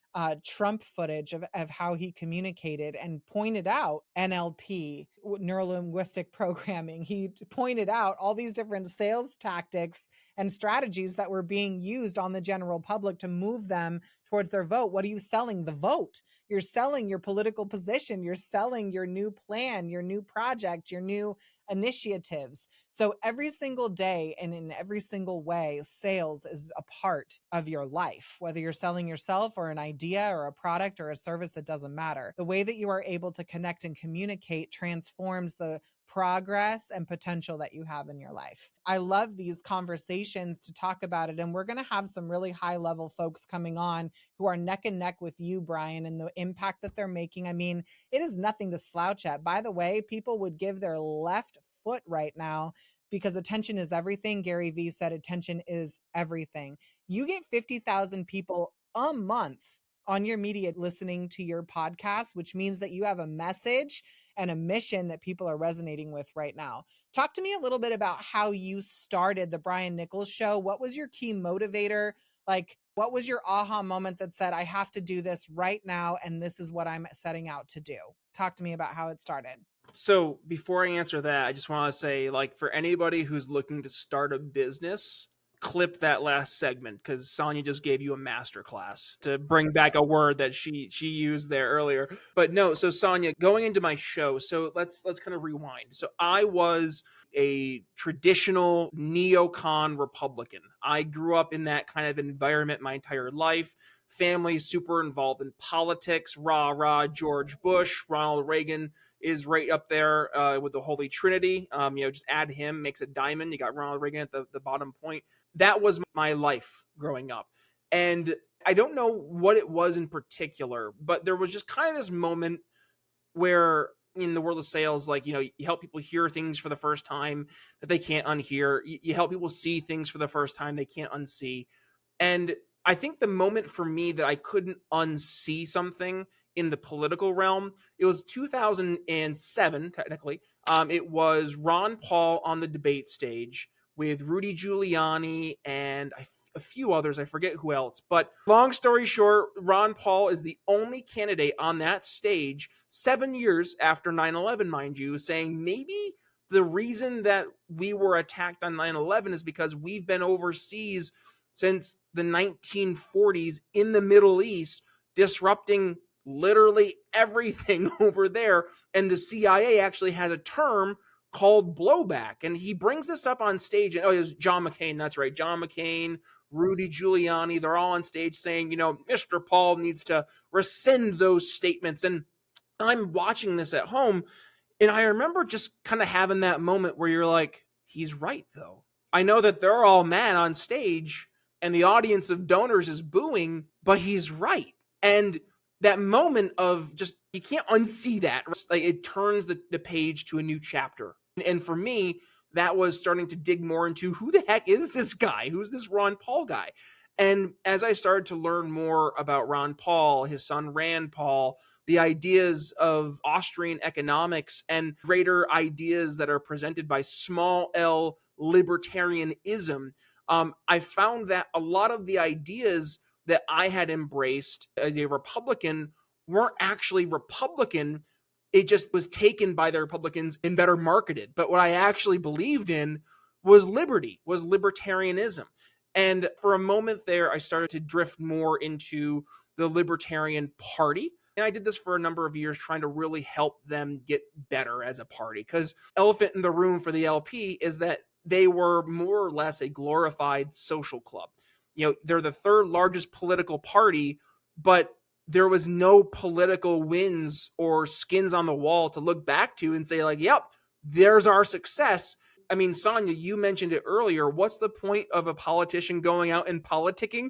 Trump footage of how he communicated and pointed out NLP, neuro-linguistic programming. He pointed out all these different sales tactics and strategies that were being used on the general public to move them towards their vote. What are you selling? The vote. You're selling your political position. You're selling your new plan, your new project, your new initiatives. So every single day and in every single way, sales is a part of your life. Whether you're selling yourself or an idea or a product or a service, it doesn't matter. The way that you are able to connect and communicate transforms the progress and potential that you have in your life. I love these conversations to talk about it. And we're going to have some really high level folks coming on who are neck and neck with you, Brian, and the impact that they're making. I mean, it is nothing to slouch at. By the way, people would give their left foot right now because attention is everything. Gary Vee said attention is everything. You get 50,000 people a month on your media listening to your podcast, which means that you have a message and a mission that people are resonating with right now. Talk to me a little bit about how you started the Brian Nichols Show. What was your key motivator? Like, what was your aha moment that said, I have to do this right now, and this is what I'm setting out to do? Talk to me about how it started. So before I answer that, I just want to say, like, for anybody who's looking to start a business, clip that last segment because Sonia just gave you a masterclass to bring back a word that she used there earlier. But no, so Sonia, going into my show, so let's kind of rewind. So I was a traditional neocon Republican. I grew up in that kind of environment my entire life. Family super involved in politics, rah, George Bush, Ronald Reagan is right up there with the Holy Trinity. Just add him, makes a diamond. You got Ronald Reagan at the bottom point. That was my life growing up. And I don't know what it was in particular, but there was just kind of this moment where in the world of sales, like, you help people hear things for the first time that they can't unhear. You help people see things for the first time they can't unsee. And I think the moment for me that I couldn't unsee something in the political realm, it was 2007, technically. It was Ron Paul on the debate stage with Rudy Giuliani and a few others. I forget who else. But long story short, Ron Paul is the only candidate on that stage 7 years after 9/11, mind you, saying maybe the reason that we were attacked on 9/11 is because we've been overseas since the 1940s in the Middle East, disrupting literally everything over there. And the CIA actually has a term called blowback. And he brings this up on stage. And it was John McCain. That's right. John McCain, Rudy Giuliani, they're all on stage saying, Mr. Paul needs to rescind those statements. And I'm watching this at home. And I remember just kind of having that moment where you're like, he's right, though. I know that they're all mad on stage and the audience of donors is booing, but he's right. And that moment of just, you can't unsee that. Like, it turns the page to a new chapter. And for me, that was starting to dig more into who the heck is this guy? Who's this Ron Paul guy? And as I started to learn more about Ron Paul, his son Rand Paul, the ideas of Austrian economics and greater ideas that are presented by small L libertarianism, I found that a lot of the ideas that I had embraced as a Republican weren't actually Republican. It just was taken by the Republicans and better marketed. But what I actually believed in was liberty, was libertarianism. And for a moment there, I started to drift more into the Libertarian Party. And I did this for a number of years, trying to really help them get better as a party. Because elephant in the room for the LP is that they were more or less a glorified social club. They're the third largest political party, but there was no political wins or skins on the wall to look back to and say, like, yep, there's our success. I mean, Sonia, you mentioned it earlier. What's the point of a politician going out and politicking?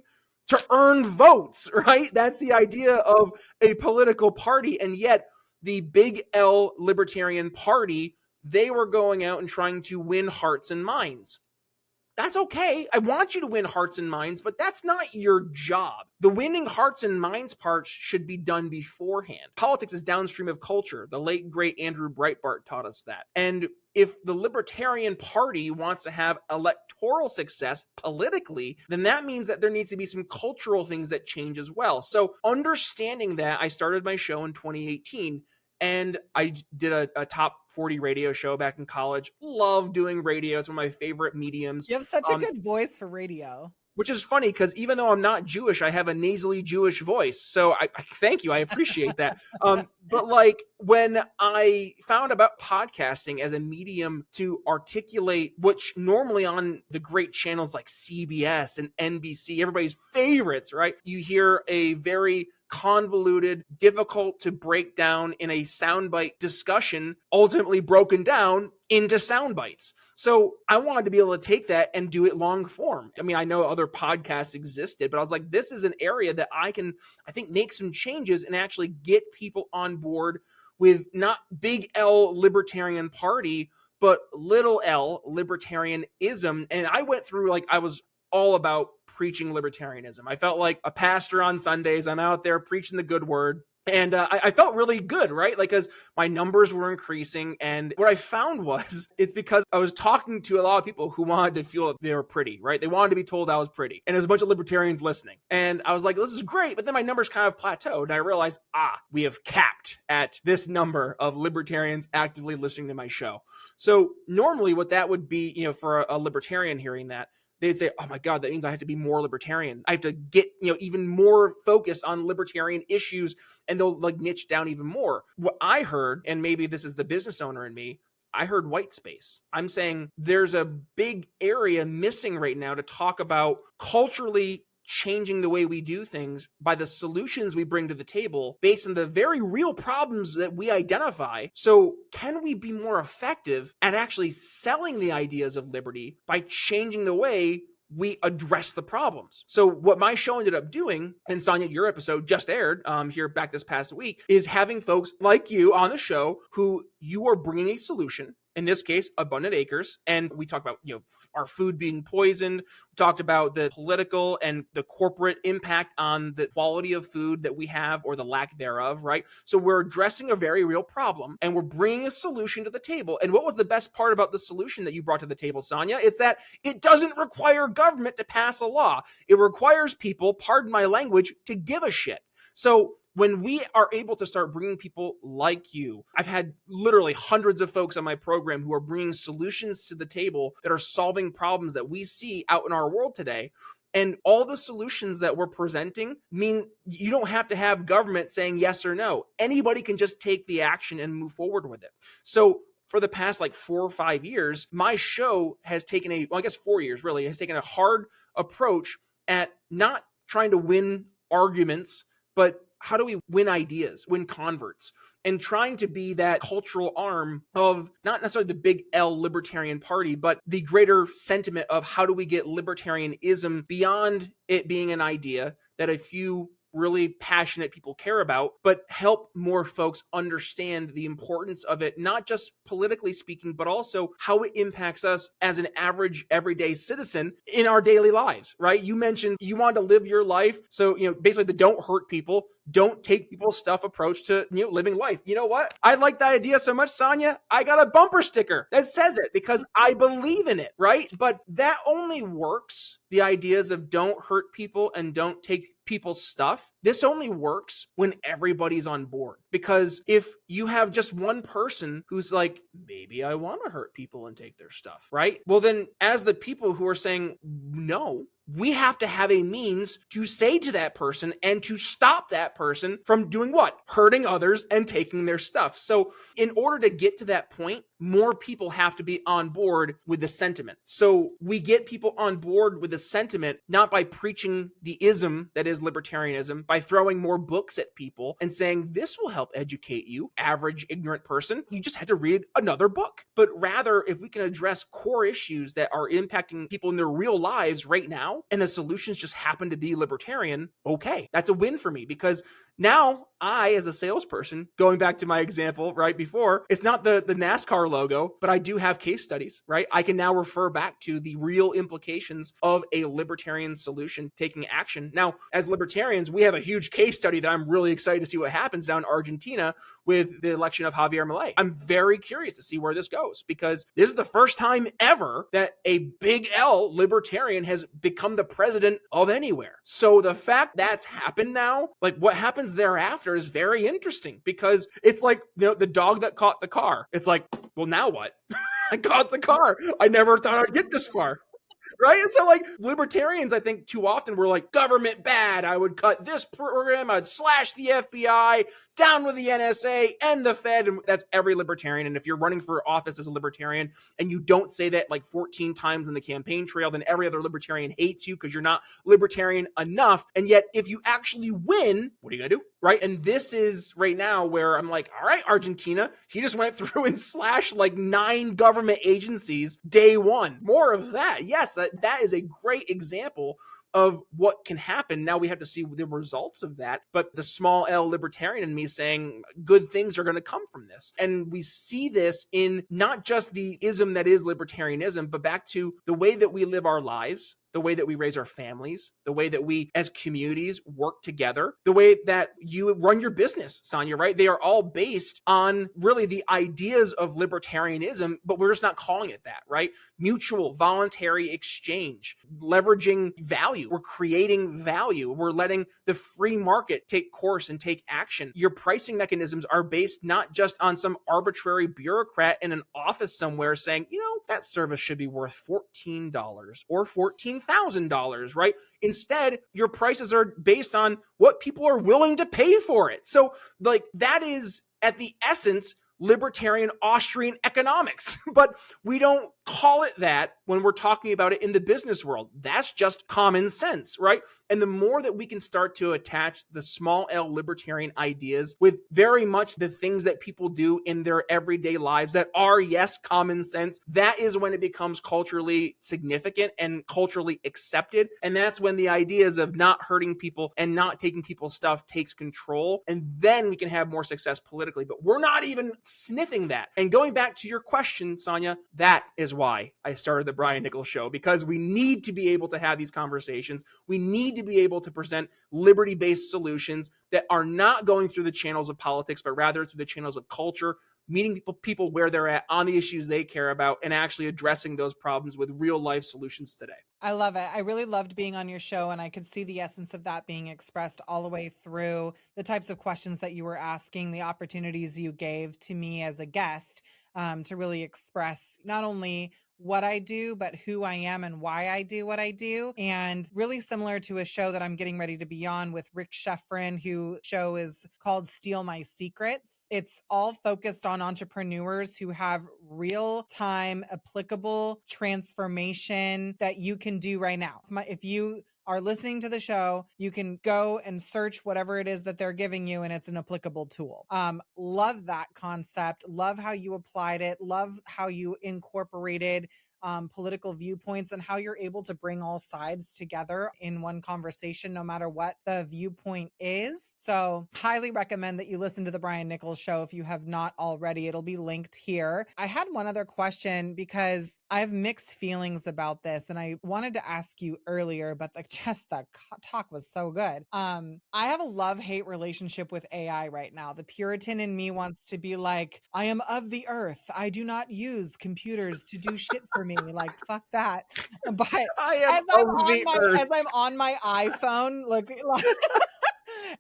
To earn votes, right? That's the idea of a political party. And yet the big L Libertarian Party, they were going out and trying to win hearts and minds. that's okay. I want you to win hearts and minds, but that's not your job. The winning hearts and minds part should be done beforehand. Politics is downstream of culture. The late, great Andrew Breitbart taught us that. And if the Libertarian Party wants to have electoral success politically, then that means that there needs to be some cultural things that change as well. So understanding that, I started my show in 2018. And I did a top 40 radio show back in college. Love doing radio. It's one of my favorite mediums. You have such a good voice for radio. Which is funny because even though I'm not Jewish, I have a nasally Jewish voice. So I thank you. I appreciate that. But like when I found about podcasting as a medium to articulate, which normally on the great channels like CBS and NBC, everybody's favorites, right? You hear a very convoluted, difficult to break down in a soundbite discussion, ultimately broken down into sound bites. So I wanted to be able to take that and do it long form. I mean, I know other podcasts existed, but I was like, this is an area that I think, make some changes and actually get people on board with not big L Libertarian Party, but little L Libertarianism. And I went through, like, I was all about preaching libertarianism. I felt like a pastor on Sundays. I'm out there preaching the good word. And I felt really good, right? Like, because my numbers were increasing. And what I found was it's because I was talking to a lot of people who wanted to feel that they were pretty, right? They wanted to be told I was pretty. And there's a bunch of libertarians listening. And I was like, this is great. But then my numbers kind of plateaued. And I realized, we have capped at this number of libertarians actively listening to my show. So normally what that would be, for a libertarian hearing that, they'd say, oh my God, that means I have to be more libertarian. I have to get, even more focused on libertarian issues, and they'll like niche down even more. What I heard, and maybe this is the business owner in me, I heard white space. I'm saying there's a big area missing right now to talk about culturally changing the way we do things by the solutions we bring to the table based on the very real problems that we identify. So can we be more effective at actually selling the ideas of liberty by changing the way we address the problems? So what my show ended up doing, and Sonia, your episode just aired here back this past week, is having folks like you on the show who you are bringing a solution. In this case, Abundant Acres. And we talked about, our food being poisoned. We talked about the political and the corporate impact on the quality of food that we have, or the lack thereof, right? So we're addressing a very real problem, and we're bringing a solution to the table. And what was the best part about the solution that you brought to the table, Sonia? It's that it doesn't require government to pass a law. It requires people, pardon my language, to give a shit. So when we are able to start bringing people like you, I've had literally hundreds of folks on my program who are bringing solutions to the table that are solving problems that we see out in our world today. And all the solutions that we're presenting mean you don't have to have government saying yes or no. Anybody can just take the action and move forward with it. So for the past 4 or 5 years, my show has taken 4 years really, has taken a hard approach at not trying to win arguments, but how do we win ideas, win converts, and trying to be that cultural arm of not necessarily the big L Libertarian Party, but the greater sentiment of how do we get libertarianism beyond it being an idea that a few really passionate people care about, but help more folks understand the importance of it, not just politically speaking, but also how it impacts us as an average everyday citizen in our daily lives, right? You mentioned you want to live your life. So, basically the don't hurt people, don't take people's stuff approach to living life. You know what? I like that idea so much, Sonia. I got a bumper sticker that says it because I believe in it, right? But that only works. The ideas of don't hurt people and don't take people's stuff. This only works when everybody's on board. Because if you have just one person who's like, maybe I want to hurt people and take their stuff, right? Well, then as the people who are saying no, we have to have a means to say to that person and to stop that person from doing what? Hurting others and taking their stuff. So in order to get to that point, more people have to be on board with the sentiment. So we get people on board with the sentiment, not by preaching the ism that is libertarianism, by throwing more books at people and saying, this will help educate you, average ignorant person. You just have to read another book. But rather, if we can address core issues that are impacting people in their real lives right now, now and the solutions just happen to be libertarian, okay, that's a win for me, because now I, as a salesperson, going back to my example right before, it's not the NASCAR logo, but I do have case studies, right? I can now refer back to the real implications of a libertarian solution taking action. Now, as libertarians, we have a huge case study that I'm really excited to see what happens down in Argentina with the election of Javier Milei. I'm very curious to see where this goes, because this is the first time ever that a big L libertarian has become the president of anywhere. So the fact that's happened now, like what happens thereafter is very interesting, because it's like, you know, the dog that caught the car. It's like, well, now what? I caught the car. I never thought I'd get this far. Right? So like libertarians, I think too often we're like, government bad. I would cut this program. I'd slash the FBI, down with the NSA and the Fed. And that's every libertarian. And if you're running for office as a libertarian and you don't say that like 14 times in the campaign trail, then every other libertarian hates you because you're not libertarian enough. And yet if you actually win, what are you going to do? Right? And this is right now where I'm like, all right, Argentina, he just went through and slashed like 9 government agencies day one. More of that. Yes, that is a great example of what can happen. Now we have to see the results of that. But the small L libertarian in me saying good things are going to come from this. And we see this in not just the ism that is libertarianism, but back to the way that we live our lives, the way that we raise our families, the way that we as communities work together, the way that you run your business, Sonia, right? They are all based on really the ideas of libertarianism, but we're just not calling it that, right? Mutual, voluntary exchange, leveraging value. We're creating value. We're letting the free market take course and take action. Your pricing mechanisms are based not just on some arbitrary bureaucrat in an office somewhere saying, you know, that service should be worth $14 or $14,000, right? Instead, your prices are based on what people are willing to pay for it. So like that is at the essence libertarian Austrian economics, but we don't call it that when we're talking about it in the business world. That's just common sense, right? And the more that we can start to attach the small L libertarian ideas with very much the things that people do in their everyday lives that are, yes, common sense, that is when it becomes culturally significant and culturally accepted. And that's when the ideas of not hurting people and not taking people's stuff takes control. And then we can have more success politically. But we're not even sniffing that. And going back to your question, Sonia, that is why I started the Brian Nichols Show, because we need to be able to have these conversations. We need to be able to present liberty-based solutions that are not going through the channels of politics, but rather through the channels of culture, meeting people where they're at on the issues they care about, and actually addressing those problems with real-life solutions today. I love it. I really loved being on your show, and I could see the essence of that being expressed all the way through the types of questions that you were asking, the opportunities you gave to me as a guest to really express not only what I do, but who I am and why I do what I do. And really similar to a show that I'm getting ready to be on with Rick Sheffrin, whose show is called Steal My Secrets. It's all focused on entrepreneurs who have real-time applicable transformation that you can do right now. If you are listening to the show, you can go and search whatever it is that they're giving you, and it's an applicable tool. Love that concept. Love how you applied it. Love how you incorporated political viewpoints and how you're able to bring all sides together in one conversation, no matter what the viewpoint is. So highly recommend that you listen to the Brian Nichols Show if you have not already. It'll be linked here. I had one other question because I have mixed feelings about this, and I wanted to ask you earlier, but the talk was so good. I have a love-hate relationship with AI right now. The Puritan in me wants to be like, I am of the earth. I do not use computers to do shit for me. Like, fuck that. But I am of the earth. as I'm on my iPhone, look,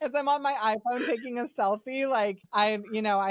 as I'm on my iPhone taking a selfie, like I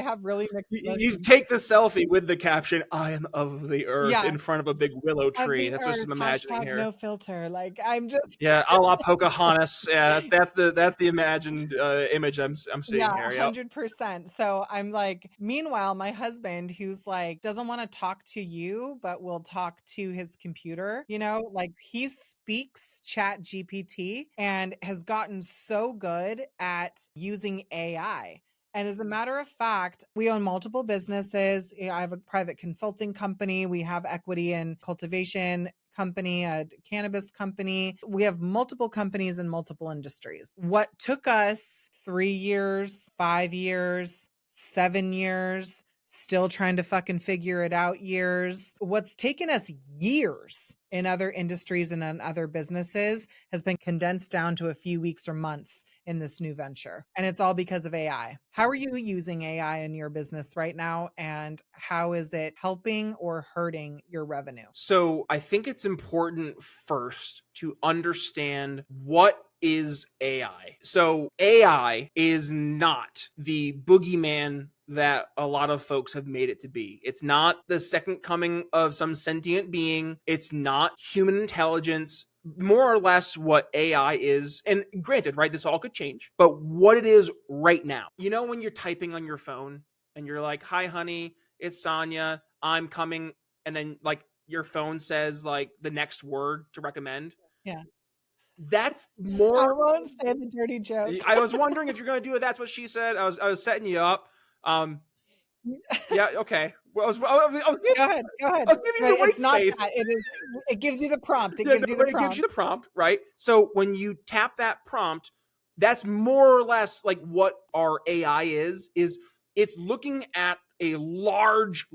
have really mixed You take the selfie with the caption, I am of the earth, in front of a big willow tree. That's what I'm imagining here. No filter. Like I'm just a la Pocahontas. Yeah, that's the imagined image I'm seeing here. 100%. So I'm like, meanwhile, my husband, who's like doesn't want to talk to you, but will talk to his computer, like he speaks Chat GPT and has gotten so good at using AI. And as a matter of fact, we own multiple businesses. I have a private consulting company. We have equity in cultivation, company, a cannabis company. We have multiple companies in multiple industries. What took us 3 years, 5 years, 7 years, still trying to fucking figure it out years. What's taken us years in other industries and in other businesses has been condensed down to a few weeks or months in this new venture. And it's all because of AI. How are you using AI in your business right now? And how is it helping or hurting your revenue? So I think it's important first to understand what is AI. So AI is not the boogeyman that a lot of folks have made it to be. It's not the second coming of some sentient being. It's not human intelligence. More or less what AI is, and granted, right, this all could change, but what it is right now. You know, when you're typing on your phone and you're like, "Hi, honey, it's Sonia. I'm coming," and then like your phone says like the next word to recommend. Yeah. That's I more. won't say the dirty joke. I was wondering if you're going to do it. That's what she said. I was setting you up. Yeah. Okay. Well, Go ahead. Go ahead. I was giving you the white It's not space. that. It gives you the prompt. It Yeah, gives you but the it gives prompt. you the prompt, right? So when you tap that prompt, that's more or less like what our AI is it's looking at a large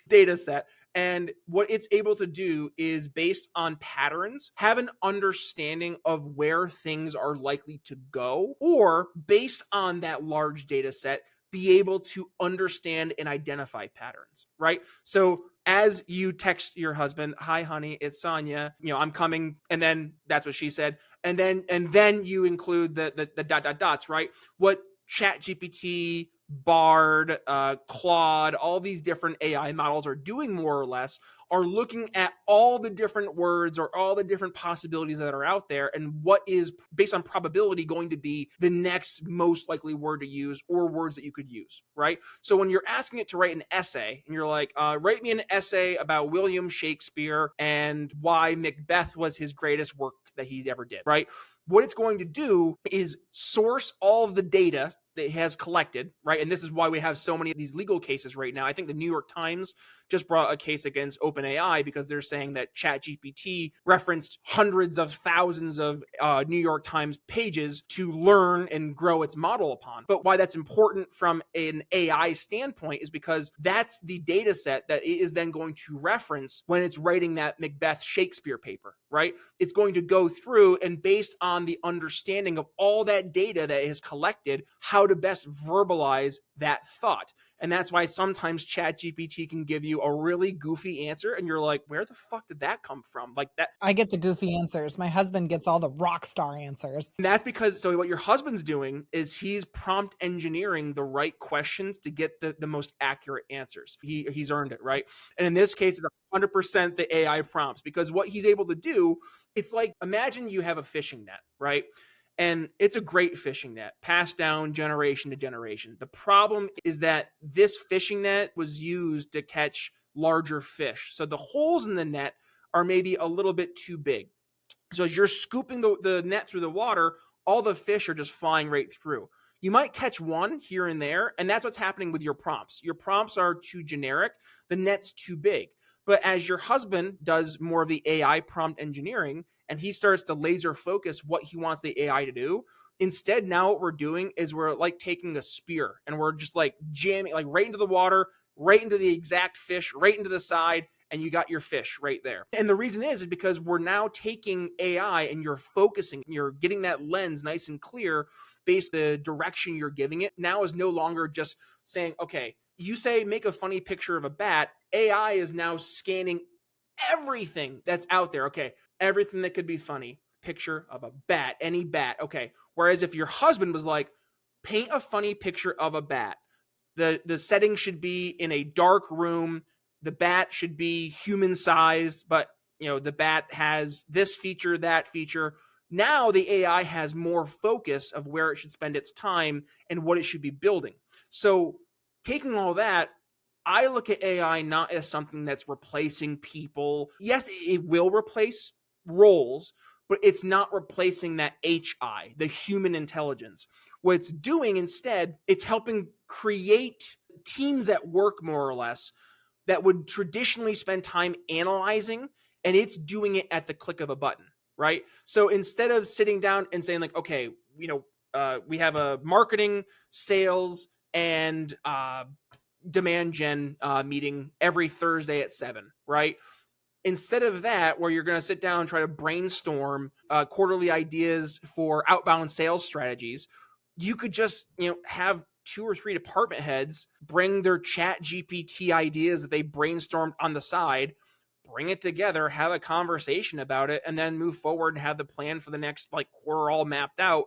data set, and what it's able to do is, based on patterns, have an understanding of where things are likely to go, or based on that large data set, be able to understand and identify patterns, right? So as you text your husband, "Hi honey, it's Sonia, I'm coming," and then that's what she said, and then you include the dots, right? What ChatGPT, Bard, Claude, all these different AI models are doing, more or less, are looking at all the different words or all the different possibilities that are out there, and what is, based on probability, going to be the next most likely word to use, or words that you could use, right? So when you're asking it to write an essay and you're like, write me an essay about William Shakespeare and why Macbeth was his greatest work that he ever did, right? What it's going to do is source all of the data that it has collected, right? And this is why we have so many of these legal cases right now. I think the New York Times just brought a case against OpenAI because they're saying that ChatGPT referenced hundreds of thousands of New York Times pages to learn and grow its model upon. But why that's important from an AI standpoint is because that's the data set that it is then going to reference when it's writing that Macbeth Shakespeare paper, right? It's going to go through, and based on the understanding of all that data that it has collected, how to best verbalize that thought. And that's why sometimes ChatGPT can give you a really goofy answer, and you're like, where the fuck did that come from? Like that. I get the goofy answers. My husband gets all the rock star answers. And that's because, so what your husband's doing is he's prompt engineering the right questions to get the most accurate answers. He's earned it, right? And in this case, it's 100% the AI prompts, because what he's able to do, it's like, imagine you have a fishing net, right? And it's a great fishing net, passed down generation to generation. The problem is that this fishing net was used to catch larger fish. So the holes in the net are maybe a little bit too big. So as you're scooping the net through the water, all the fish are just flying right through. You might catch one here and there, and that's what's happening with your prompts. Your prompts are too generic, the net's too big. But as your husband does more of the AI prompt engineering, and he starts to laser focus what he wants the AI to do, instead, now what we're doing is we're like taking a spear and we're just like jamming like right into the water, right into the exact fish, right into the side, and you got your fish right there. And the reason is because we're now taking AI and you're focusing, you're getting that lens nice and clear based the direction you're giving it. Now is no longer just saying, okay, you say make a funny picture of a bat. AI is now scanning everything that's out there. Okay, everything that could be funny. Picture of a bat, any bat. Okay. Whereas if your husband was like, paint a funny picture of a bat, the setting should be in a dark room. The bat should be human sized, but the bat has this feature, that feature. Now the AI has more focus of where it should spend its time and what it should be building. So taking all that, I look at AI not as something that's replacing people. Yes, it will replace roles, but it's not replacing that HI, the human intelligence. What it's doing instead, it's helping create teams at work, more or less, that would traditionally spend time analyzing and it's doing it at the click of a button, right? So instead of sitting down and saying like, okay, we have a marketing, sales, and demand gen meeting every Thursday at 7, right? Instead of that, where you're going to sit down and try to brainstorm quarterly ideas for outbound sales strategies, you could just have 2 or 3 department heads bring their chat GPT ideas that they brainstormed on the side, bring it together, have a conversation about it, and then move forward and have the plan for the next like quarter all mapped out.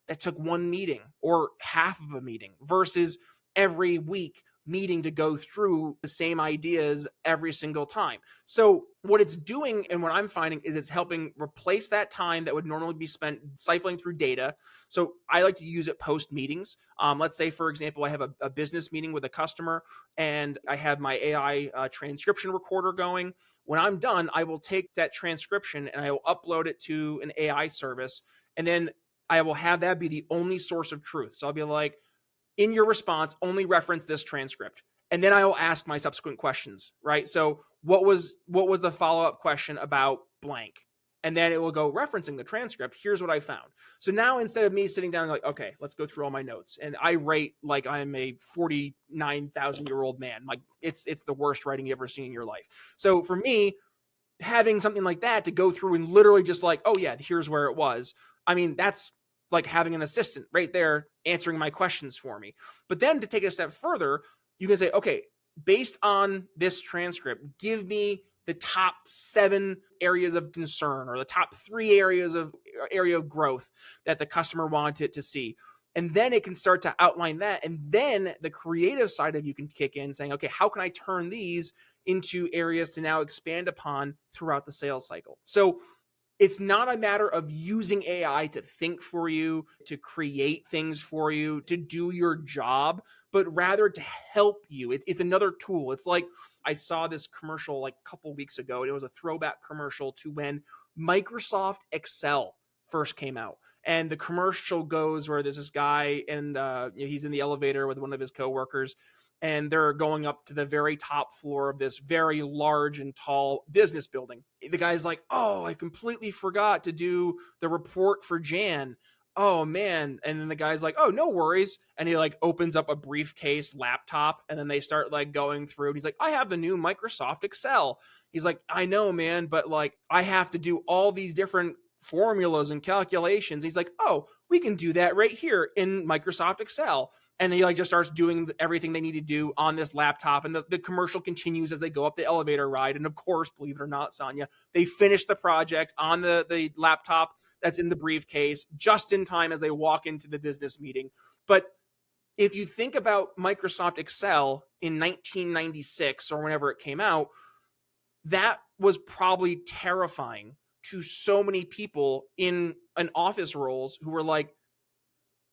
That took one meeting or half of a meeting versus every week meeting to go through the same ideas every single time. So what it's doing, and what I'm finding, is it's helping replace that time that would normally be spent siphoning through data. So I like to use it post meetings. Let's say, for example, I have a business meeting with a customer and I have my AI transcription recorder going. When I'm done, I will take that transcription and I will upload it to an AI service. And then I will have that be the only source of truth. So I'll be like, in your response, only reference this transcript. And then I will ask my subsequent questions, right? So what was the follow-up question about blank? And then it will go referencing the transcript. Here's what I found. So now instead of me sitting down and like, okay, let's go through all my notes. And I write like I'm a 49,000-year-old man. Like it's the worst writing you ever seen in your life. So for me, having something like that to go through and literally just like, oh yeah, here's where it was. I mean, that's like having an assistant right there answering my questions for me. But then to take it a step further, you can say, okay, based on this transcript, give me the top 7 areas of concern or the top 3 areas of growth that the customer wanted to see. And then it can start to outline that. And then the creative side of you can kick in saying, okay, how can I turn these into areas to now expand upon throughout the sales cycle? So it's not a matter of using AI to think for you, to create things for you, to do your job, but rather to help you. It's another tool. It's like I saw this commercial like a couple weeks ago. It was a throwback commercial to when Microsoft Excel first came out. And the commercial goes where there's this guy and he's in the elevator with one of his coworkers, and they're going up to the very top floor of this very large and tall business building. The guy's like, oh, I completely forgot to do the report for Jan. Oh man. And then the guy's like, oh, no worries. And he like opens up a briefcase laptop, and then they start like going through, and he's like, I have the new Microsoft Excel. He's like, I know, man, but like I have to do all these different formulas and calculations. He's like, oh, we can do that right here in Microsoft Excel. And he like just starts doing everything they need to do on this laptop. And the commercial continues as they go up the elevator ride. And of course, believe it or not, Sonia, they finish the project on the laptop that's in the briefcase just in time as they walk into the business meeting. But if you think about Microsoft Excel in 1996 or whenever it came out, that was probably terrifying to so many people in an office roles who were like,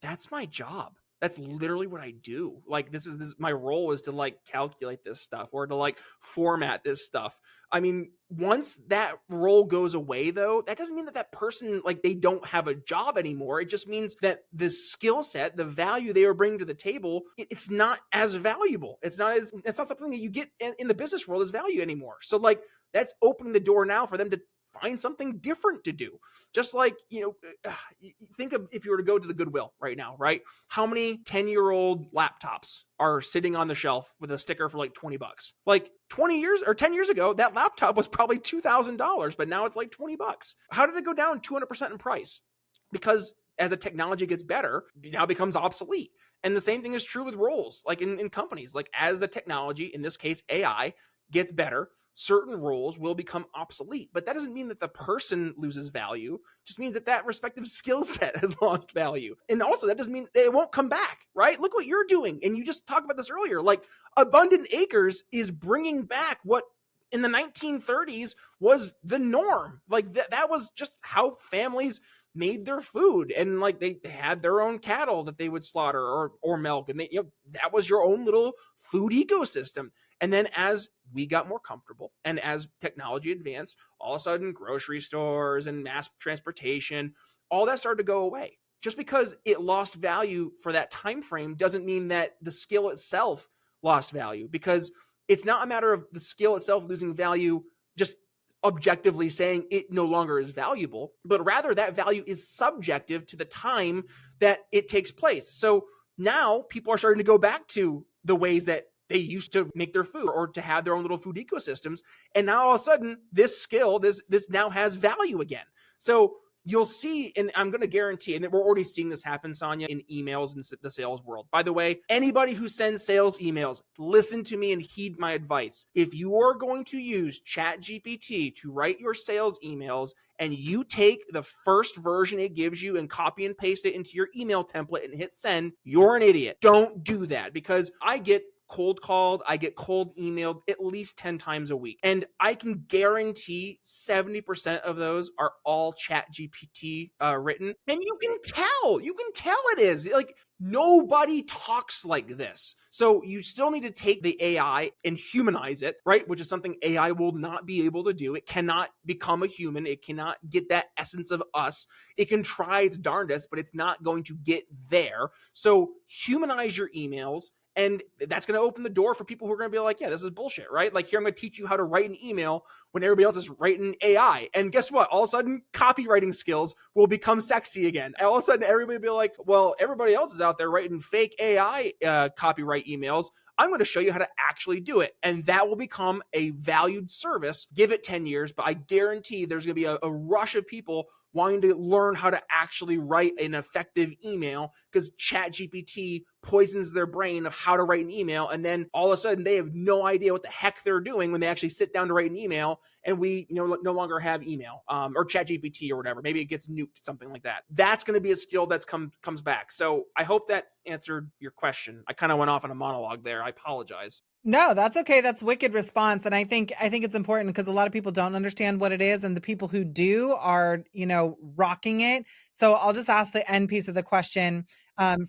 that's my job. That's literally what I do. Like this my role is to like calculate this stuff or to like format this stuff. I mean, once that role goes away though, that doesn't mean that person, like they don't have a job anymore. It just means that the skill set, the value they are bringing to the table, it's not as valuable. It's not something that you get in the business world as value anymore. So like that's opening the door now for them to find something different to do. Just like, think of if you were to go to the Goodwill right now, right? How many 10-year-old laptops are sitting on the shelf with a sticker for like $20? Like 20 years or 10 years ago, that laptop was probably $2,000, but now it's like $20. How did it go down 200% in price? Because as the technology gets better, it now becomes obsolete. And the same thing is true with roles, like in companies. Like as the technology, in this case AI, gets better, certain roles will become obsolete. But that doesn't mean that the person loses value. It just means that respective skill set has lost value. And also that doesn't mean it won't come back, right? Look what you're doing. And you just talked about this earlier. Like Abundant Acres is bringing back what in the 1930s was the norm. Like that was just how families made their food, and like they had their own cattle that they would slaughter or milk, and that was your own little food ecosystem. And then as we got more comfortable and as technology advanced, all of a sudden grocery stores and mass transportation, all that started to go away. Just because it lost value for that time frame doesn't mean that the skill itself lost value, because it's not a matter of the skill itself losing value just objectively saying it no longer is valuable, but rather that value is subjective to the time that it takes place. So now people are starting to go back to the ways that they used to make their food or to have their own little food ecosystems. And now all of a sudden, this skill, this now has value again. So you'll see, and I'm going to guarantee, and we're already seeing this happen, Sonia, in emails in the sales world. By the way, anybody who sends sales emails, listen to me and heed my advice. If you are going to use ChatGPT to write your sales emails and you take the first version it gives you and copy and paste it into your email template and hit send, you're an idiot. Don't do that, because I get cold called, I get cold emailed at least 10 times a week. And I can guarantee 70% of those are all chat GPT written. And you can tell it is. Like, nobody talks like this. So you still need to take the AI and humanize it, right? Which is something AI will not be able to do. It cannot become a human. It cannot get that essence of us. It can try its darndest, but it's not going to get there. So humanize your emails. And that's going to open the door for people who are going to be like, yeah, this is bullshit, right? Like, here, I'm going to teach you how to write an email when everybody else is writing AI. And guess what? All of a sudden, copywriting skills will become sexy again. And all of a sudden, everybody will be like, well, everybody else is out there writing fake AI copyright emails. I'm going to show you how to actually do it. And that will become a valued service. Give it 10 years, but I guarantee there's going to be a rush of people wanting to learn how to actually write an effective email, because ChatGPT poisons their brain of how to write an email. And then all of a sudden they have no idea what the heck they're doing when they actually sit down to write an email, and we no longer have email or ChatGPT or whatever. Maybe it gets nuked, something like that. That's going to be a skill that's comes back. So I hope that answered your question. I kind of went off on a monologue there. I apologize. No, that's okay. That's wicked response. And I think it's important because a lot of people don't understand what it is, and the people who do are, rocking it. So I'll just ask the end piece of the question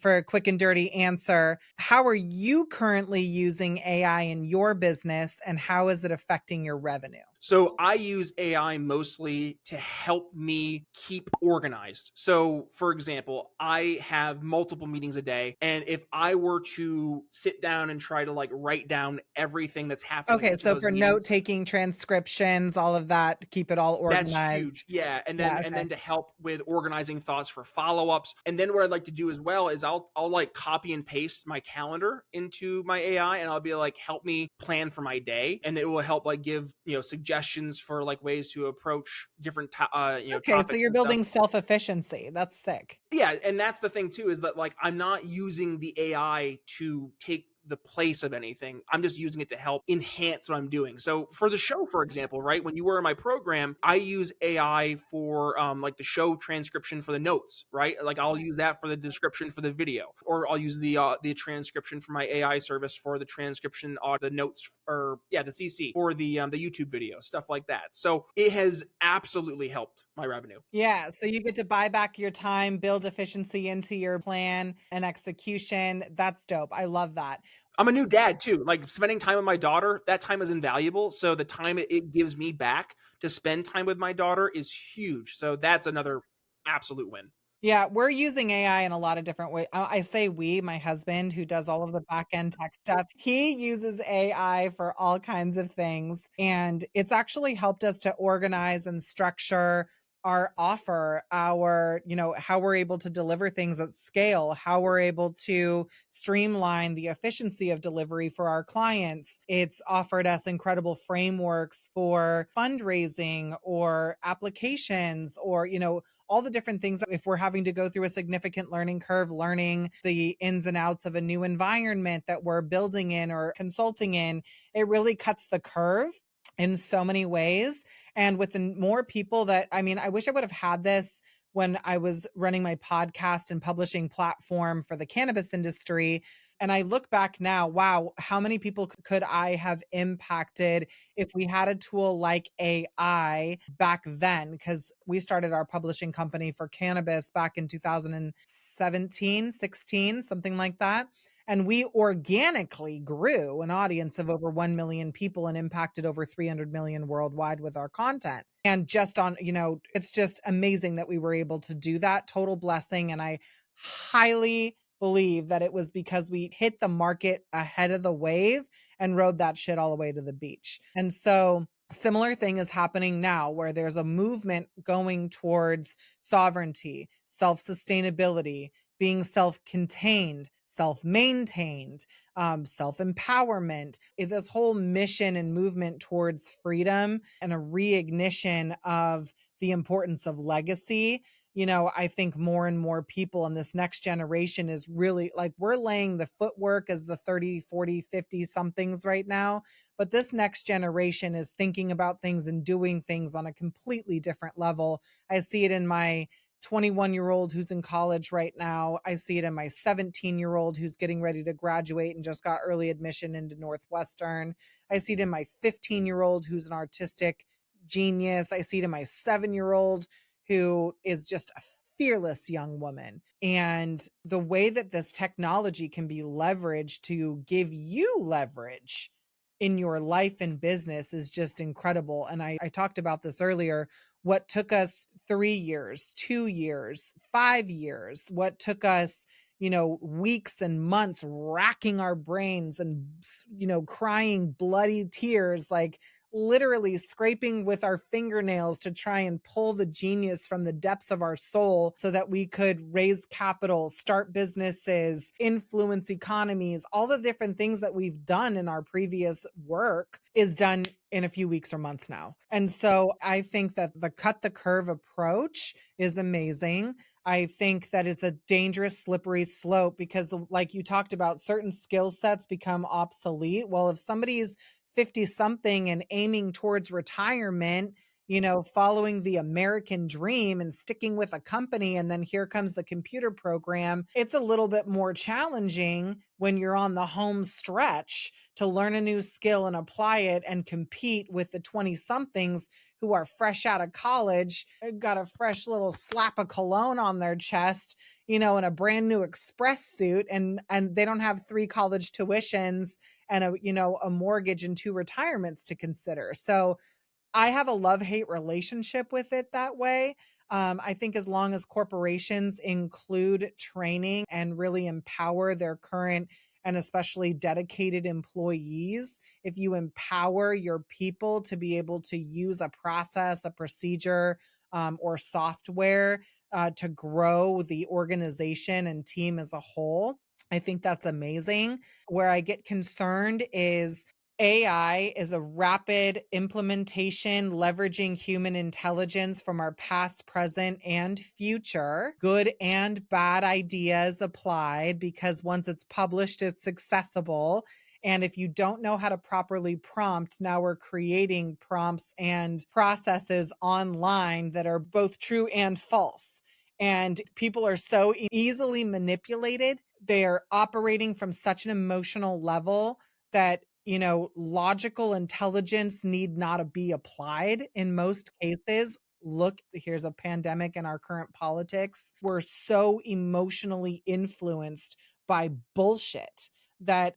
for a quick and dirty answer. How are you currently using AI in your business, and how is it affecting your revenue? So I use AI mostly to help me keep organized. So for example, I have multiple meetings a day. And if I were to sit down and try to like write down everything that's happening in Okay, each of so those for note meetings, taking, transcriptions, all of that, to keep it all that's organized. huge. Yeah. And Yeah, then okay. to help with organizing thoughts for follow-ups. And then what I'd like to do as well is I'll like copy and paste my calendar into my AI, and I'll be like, help me plan for my day. And it will help like give, suggestions for like ways to approach different Okay, so topics you're and stuff. building self-efficiency. That's sick. Yeah, and that's the thing too, is that like I'm not using the AI to take the place of anything. I'm just using it to help enhance what I'm doing. So for the show, for example, right, when you were in my program, I use AI for like the show transcription for the notes, right? Like I'll use that for the description for the video, or I'll use the transcription for my AI service for the transcription of the notes, or the CC for the YouTube video, stuff like that. So it has absolutely helped my revenue. Yeah, so you get to buy back your time, build efficiency into your plan and execution. That's dope. I love that. I'm a new dad too. Like, spending time with my daughter, that time is invaluable. So the time it gives me back to spend time with my daughter is huge. So that's another absolute win. Yeah, we're using AI in a lot of different ways. I say we, my husband, who does all of the back end tech stuff, he uses AI for all kinds of things. And it's actually helped us to organize and structure our offer, how we're able to deliver things at scale, how we're able to streamline the efficiency of delivery for our clients. It's offered us incredible frameworks for fundraising or applications, or, all the different things that if we're having to go through a significant learning curve, learning the ins and outs of a new environment that we're building in or consulting in, it really cuts the curve in so many ways. And with the more people that, I wish I would have had this when I was running my podcast and publishing platform for the cannabis industry. And I look back now, wow, how many people could I have impacted if we had a tool like AI back then? Because we started our publishing company for cannabis back in 2017, 16, something like that. And we organically grew an audience of over 1 million people and impacted over 300 million worldwide with our content. And just on, it's just amazing that we were able to do that. Total blessing. And I highly believe that it was because we hit the market ahead of the wave and rode that shit all the way to the beach. And so Similar thing is happening now where there's a movement going towards sovereignty, self-sustainability, being self-contained, self-maintained, self-empowerment. This whole mission and movement towards freedom and a reignition of the importance of legacy. I think more and more people in this next generation is really like we're laying the footwork as the 30, 40, 50 somethings right now, but this next generation is thinking about things and doing things on a completely different level. I see it in my 21-year-old who's in college right now. I see it in my 17-year-old who's getting ready to graduate and just got early admission into Northwestern. I see it in my 15-year-old who's an artistic genius. I see it in my 7-year-old who is just a fearless young woman. And the way that this technology can be leveraged to give you leverage in your life and business is just incredible. And I talked about this earlier. What took us 3 years, 2 years, 5 years, what took us, weeks and months racking our brains and, crying bloody tears, like literally scraping with our fingernails to try and pull the genius from the depths of our soul so that we could raise capital, start businesses, influence economies, all the different things that we've done in our previous work is done in a few weeks or months now. And so I think that the cut the curve approach is amazing. I think that it's a dangerous, slippery slope because, like you talked about, certain skill sets become obsolete. Well, if somebody's 50 something and aiming towards retirement, following the American dream and sticking with a company, and then here comes the computer program, it's a little bit more challenging when you're on the home stretch to learn a new skill and apply it and compete with the 20 somethings who are fresh out of college, got a fresh little slap of cologne on their chest, in a brand new express suit, and they don't have 3 college tuitions and a mortgage and 2 retirements to consider. So I have a love-hate relationship with it that way. I think as long as corporations include training and really empower their current and especially dedicated employees, if you empower your people to be able to use a process, a procedure, or software to grow the organization and team as a whole, I think that's amazing. Where I get concerned is AI is a rapid implementation leveraging human intelligence from our past, present, and future. Good and bad ideas applied because once it's published, it's accessible. And if you don't know how to properly prompt, now we're creating prompts and processes online that are both true and false. And people are so easily manipulated. They're operating from such an emotional level that logical intelligence need not be applied in most cases. Look, here's a pandemic in our current politics. We're so emotionally influenced by bullshit that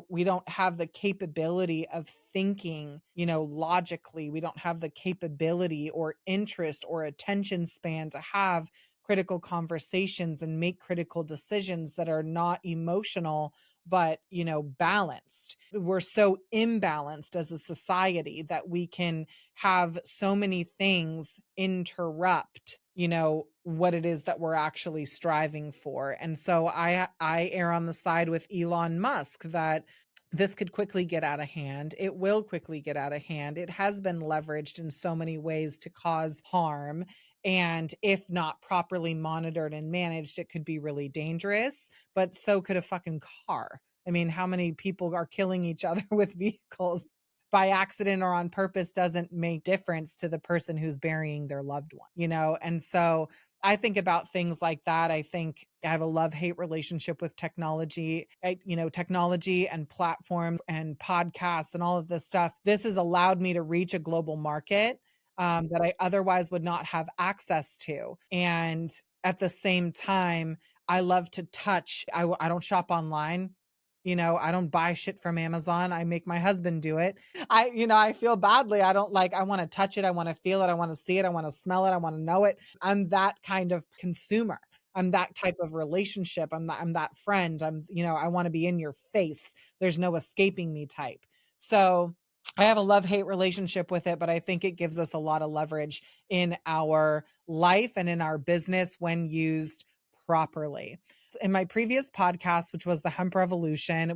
we don't have the capability of thinking logically. We don't have the capability or interest or attention span to have critical conversations and make critical decisions that are not emotional but balanced. We're so imbalanced as a society that we can have so many things interrupt what it is that we're actually striving for. And so I err on the side with Elon Musk that this could quickly get out of hand. It will quickly get out of hand. It has been leveraged in so many ways to cause harm. And if not properly monitored and managed, it could be really dangerous, but so could a fucking car. I mean, how many people are killing each other with vehicles by accident or on purpose doesn't make difference to the person who's burying their loved one. And so I think about things like that. I think I have a love-hate relationship with technology, technology and platform and podcasts and all of this stuff. This has allowed me to reach a global market that I otherwise would not have access to. And at the same time, I love to touch. I don't shop online. I don't buy shit from Amazon. I make my husband do it. I feel badly. I don't I want to touch it. I want to feel it. I want to see it. I want to smell it. I want to know it. I'm that kind of consumer. I'm that type of relationship. I'm that friend. I want to be in your face. There's no escaping me type. So I have a love-hate relationship with it, but I think it gives us a lot of leverage in our life and in our business when used properly. In my previous podcast, which was the Hemp Revolution,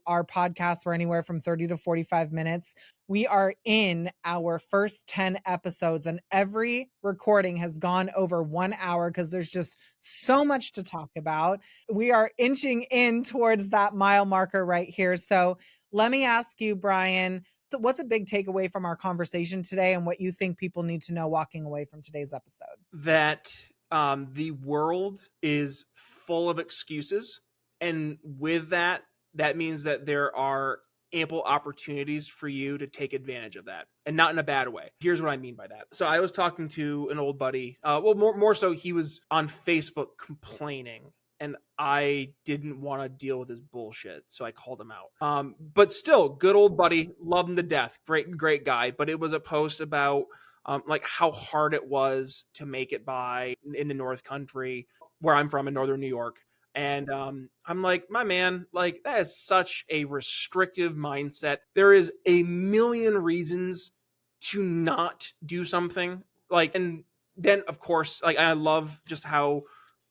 our podcasts were anywhere from 30 to 45 minutes. We are in our first 10 episodes, and every recording has gone over 1 hour because there's just so much to talk about. We are inching in towards that mile marker right here. So let me ask you, Brian, so what's a big takeaway from our conversation today and what you think people need to know walking away from today's episode? That the world is full of excuses. And with that, that means that there are ample opportunities for you to take advantage of that, and not in a bad way. Here's what I mean by that. So I was talking to an old buddy. More so, he was on Facebook complaining, and I didn't want to deal with his bullshit, so I called him out. But still, good old buddy, love him to death, great guy. But it was a post about like how hard it was to make it by in the North Country, where I'm from in Northern New York. And I'm like, my man, like that is such a restrictive mindset. There is a million reasons to not do something. Like, and then of course, like I love just how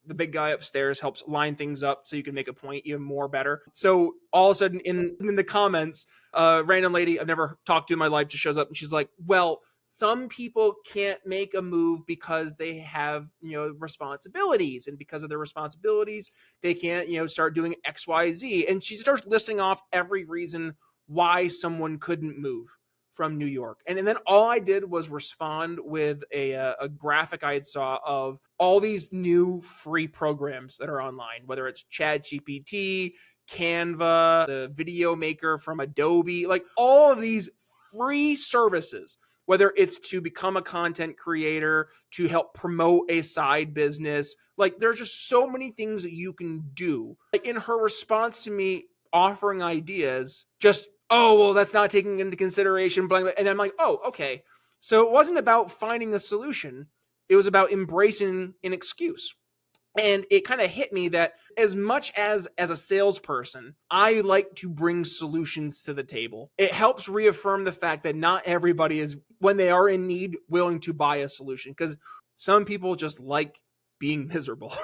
the big guy upstairs helps line things up so you can make a point even more better. So all of a sudden in the comments, a random lady I've never talked to in my life just shows up and she's like, well, some people can't make a move because they have, responsibilities, and because of their responsibilities, they can't, start doing XYZ. And she starts listing off every reason why someone couldn't move from New York. And then all I did was respond with a graphic I had saw of all these new free programs that are online, whether it's ChatGPT, Canva, the video maker from Adobe, like all of these free services, whether it's to become a content creator, to help promote a side business. Like there's just so many things that you can do. Like in her response to me offering ideas, just, oh, well, that's not taking into consideration, blah, blah. And then I'm like, oh, okay. So it wasn't about finding a solution. It was about embracing an excuse. And it kind of hit me that as much as a salesperson, I like to bring solutions to the table. It helps reaffirm the fact that not everybody is, when they are in need, willing to buy a solution, because some people just like being miserable.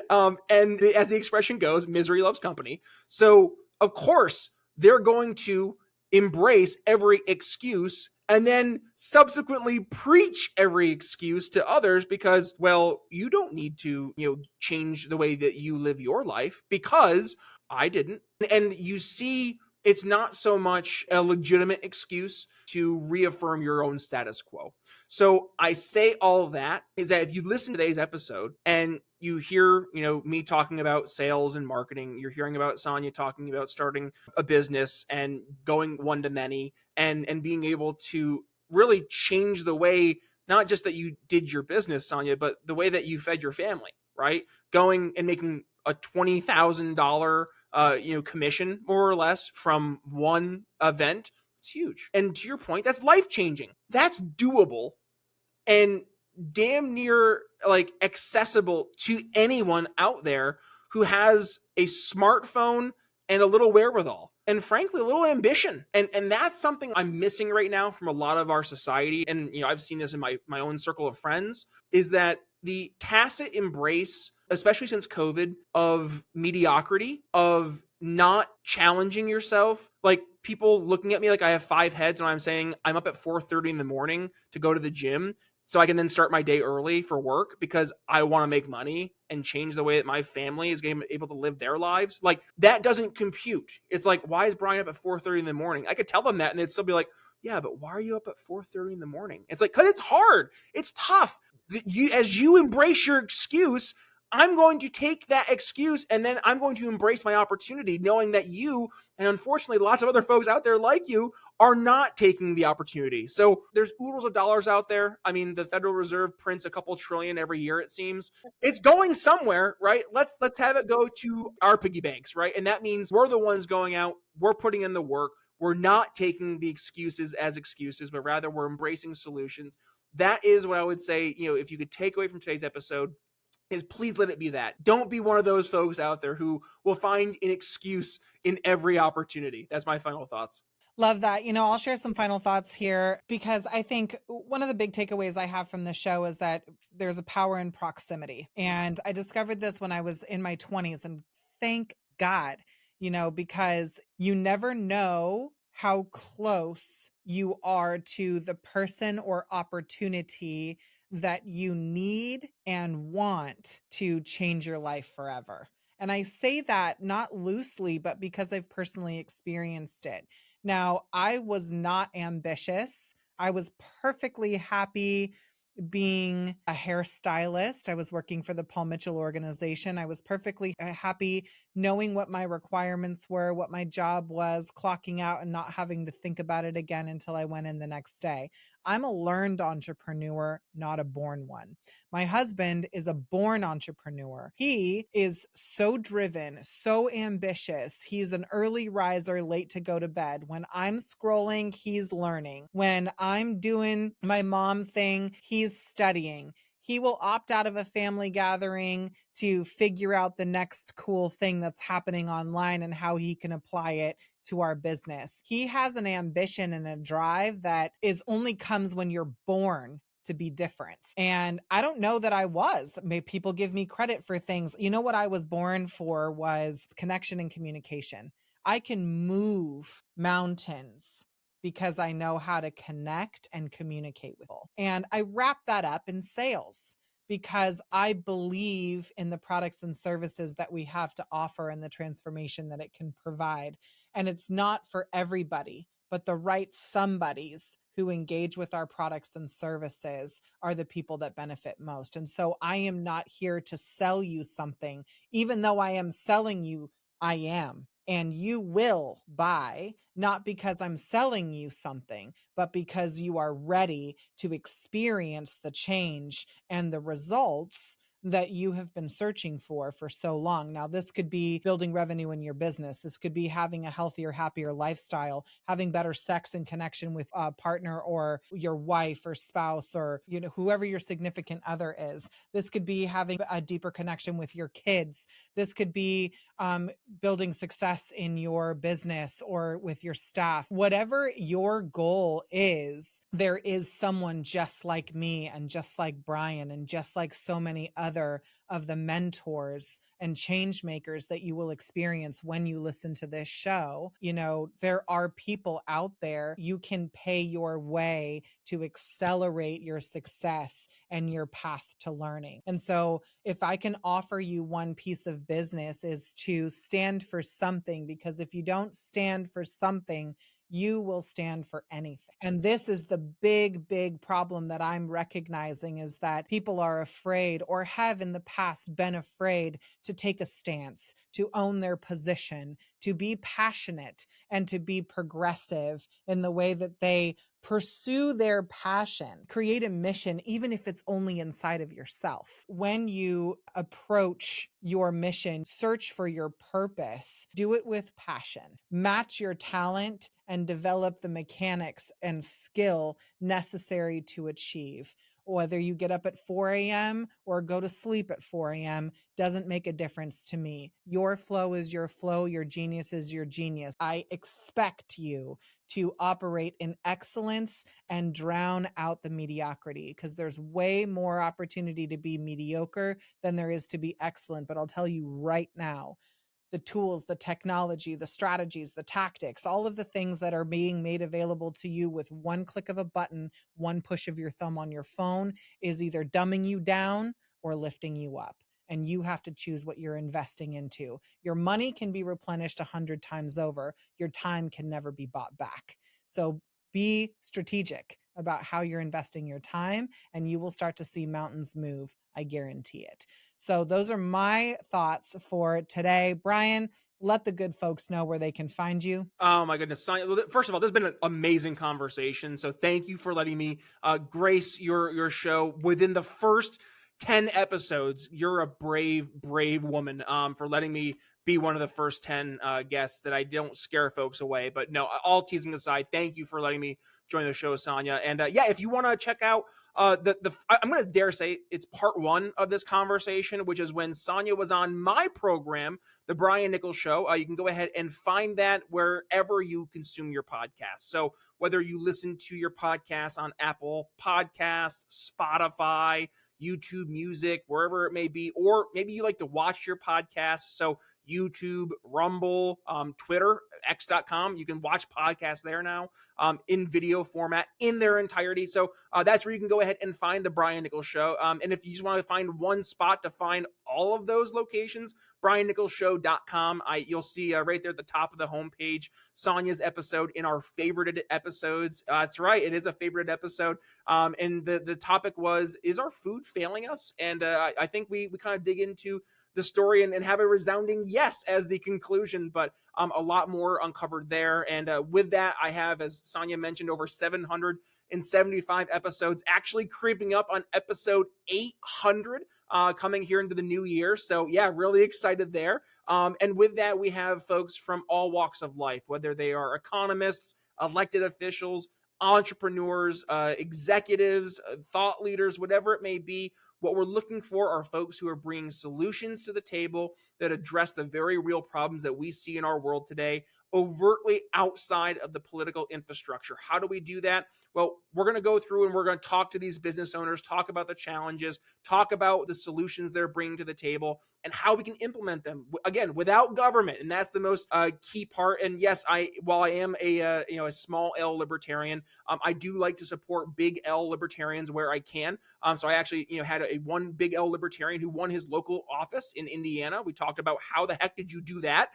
And as the expression goes, misery loves company. So of course, they're going to embrace every excuse and then subsequently preach every excuse to others because, well, you don't need to, change the way that you live your life because I didn't. And you see, it's not so much a legitimate excuse to reaffirm your own status quo. So I say all that is that if you listen to today's episode and you hear, me talking about sales and marketing, you're hearing about Sonia talking about starting a business and going one to many and being able to really change the way, not just that you did your business, Sonia, but the way that you fed your family, right? Going and making a $20,000 commission more or less from one event. It's huge. And to your point, that's life-changing. That's doable and damn near like accessible to anyone out there who has a smartphone and a little wherewithal and frankly a little ambition. And that's something I'm missing right now from a lot of our society. And I've seen this in my own circle of friends, is that the tacit embrace, especially since COVID, of mediocrity, of not challenging yourself. Like people looking at me like I have 5 heads when I'm saying I'm up at 4:30 in the morning to go to the gym so I can then start my day early for work because I want to make money and change the way that my family is able to live their lives. Like that doesn't compute. It's like, why is Brian up at 4:30 in the morning? I could tell them that and they'd still be like, yeah, but why are you up at 4:30 in the morning? It's like, because it's hard. It's tough. As you embrace your excuse, I'm going to take that excuse and then I'm going to embrace my opportunity, knowing that you, and unfortunately lots of other folks out there like you, are not taking the opportunity. So there's oodles of dollars out there. I mean, the Federal Reserve prints a couple trillion every year, it seems. It's going somewhere, right? Let's have it go to our piggy banks, right? And that means we're the ones going out, we're putting in the work, we're not taking the excuses as excuses, but rather we're embracing solutions. That is what I would say, if you could take away from today's episode, is please let it be that. Don't be one of those folks out there who will find an excuse in every opportunity. That's my final thoughts. Love that. I'll share some final thoughts here because I think one of the big takeaways I have from this show is that there's a power in proximity. And I discovered this when I was in my 20s, and thank God, because you never know how close you are to the person or opportunity that you need and want to change your life forever. And I say that not loosely, but because I've personally experienced it. Now, I was not ambitious. I was perfectly happy being a hairstylist. I was working for the Paul Mitchell organization. I was perfectly happy knowing what my requirements were, what my job was, clocking out and not having to think about it again until I went in the next day. I'm a learned entrepreneur, not a born one. My husband is a born entrepreneur. He is so driven, so ambitious. He's an early riser, late to go to bed. When I'm scrolling, he's learning. When I'm doing my mom thing, he's studying. He will opt out of a family gathering to figure out the next cool thing that's happening online and how he can apply it to our business. He has an ambition and a drive that is only comes when you're born to be different. And I don't know that I was. Maybe people give me credit for things. What I was born for was connection and communication. I can move mountains because I know how to connect and communicate with people. And I wrap that up in sales because I believe in the products and services that we have to offer and the transformation that it can provide. And it's not for everybody, but the right somebodies who engage with our products and services are the people that benefit most. And so I am not here to sell you something, even though I am selling you, I am. And you will buy, not because I'm selling you something, but because you are ready to experience the change and the results that you have been searching for so long. Now, this could be building revenue in your business. This could be having a healthier, happier lifestyle, having better sex and connection with a partner or your wife or spouse or, whoever your significant other is. This could be having a deeper connection with your kids. This could be building success in your business or with your staff. Whatever your goal is, there is someone just like me and just like Brian and just like so many other of the mentors and change makers that you will experience when you listen to this show. There are people out there. You can pay your way to accelerate your success and your path to learning. And so if I can offer you one piece of business is to stand for something, because if you don't stand for something, you will stand for anything. And this is the big, big problem that I'm recognizing, is that people are afraid, or have in the past been afraid, to take a stance, to own their position, to be passionate, and to be progressive in the way that they pursue their passion. Create a mission, even if it's only inside of yourself. When you approach your mission, search for your purpose, do it with passion. Match your talent and develop the mechanics and skill necessary to achieve. Whether you get up at 4 a.m. or go to sleep at 4 a.m. doesn't make a difference to me. Your flow is your flow. Your genius is your genius. I expect you to operate in excellence and drown out the mediocrity, because there's way more opportunity to be mediocre than there is to be excellent. But I'll tell you right now, the tools, the technology, the strategies, the tactics, all of the things that are being made available to you with one click of a button, one push of your thumb on your phone, is either dumbing you down or lifting you up. And you have to choose what you're investing into. Your money can be replenished 100 times over. Your time can never be bought back. So be strategic about how you're investing your time, and you will start to see mountains move. I guarantee it. So those are my thoughts for today. Brian, let the good folks know where they can find you. Oh my goodness. First of all, this has been an amazing conversation. So thank you for letting me grace your show. Within the first 10 episodes, you're a brave woman for letting me be one of the first 10 guests that I don't scare folks away. But no, all teasing aside, thank you for letting me join the show, Sonia. And yeah, if you want to check out I'm going to dare say it's part one of this conversation, which is when Sonia was on my program, the Brian Nichols Show. You can go ahead and find that wherever you consume your podcast. So whether you listen to your podcast on Apple Podcasts, Spotify, YouTube Music, wherever it may be, or maybe you like to watch your podcast. So YouTube, Rumble, Twitter, x.com. You can watch podcasts there now in video format in their entirety. So that's where you can go ahead and find the Brian Nichols Show. And if you just want to find one spot to find all of those locations, briannicholsshow.com. You'll see right there at the top of the homepage, Sonia's episode in our favorited episodes. That's right. It is a favorite episode. And the topic was, is our food failing us? And I think we kind of dig into the story and have a resounding yes as the conclusion, but a lot more uncovered there. And with that, I have, as Sonia mentioned, over 775 episodes, actually creeping up on episode 800 coming here into the new year. So yeah, really excited there. And with that, we have folks from all walks of life, whether they are economists, elected officials, entrepreneurs, executives, thought leaders, whatever it may be. What we're looking for are folks who are bringing solutions to the table that address the very real problems that we see in our world today, overtly outside of the political infrastructure. How do we do that? Well, we're going to go through and we're going to talk to these business owners, talk about the challenges, talk about the solutions they're bringing to the table, and how we can implement them, again, without government. And that's the most key part. And yes, while I am a small L libertarian, I do like to support big L libertarians where I can. So I actually had a one big L libertarian who won his local office in Indiana. We talked about how the heck did you do that?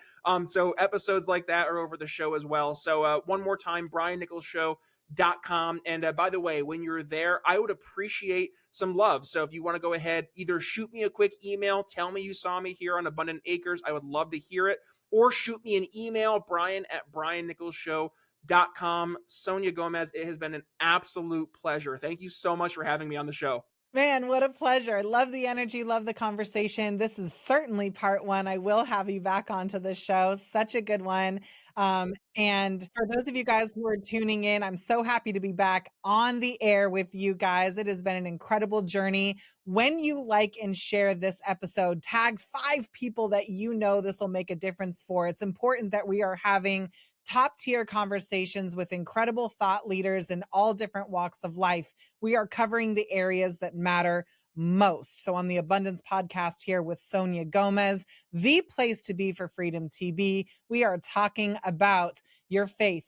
So episodes like that are over the show as well. So one more time, briannicholsshow.com. And by the way, when you're there, I would appreciate some love. So if you want to go ahead, either shoot me a quick email, tell me you saw me here on Abundant Acres. I would love to hear it. Or shoot me an email, brian@briannicholsshow.com. Sonia Gomez, it has been an absolute pleasure. Thank you so much for having me on the show. Man, what a pleasure. Love the energy, love the conversation. This is certainly part one. I will have you back onto the show. Such a good one. And for those of you guys who are tuning in, I'm so happy to be back on the air with you guys. It has been an incredible journey. When you like and share this episode, tag 5 people that you know this will make a difference for. It's important that we are having top tier conversations with incredible thought leaders in all different walks of life. We are covering the areas that matter most. So on the Abundance Podcast here with Sonia Gomez, the place to be for Freedom TB, we are talking about your faith,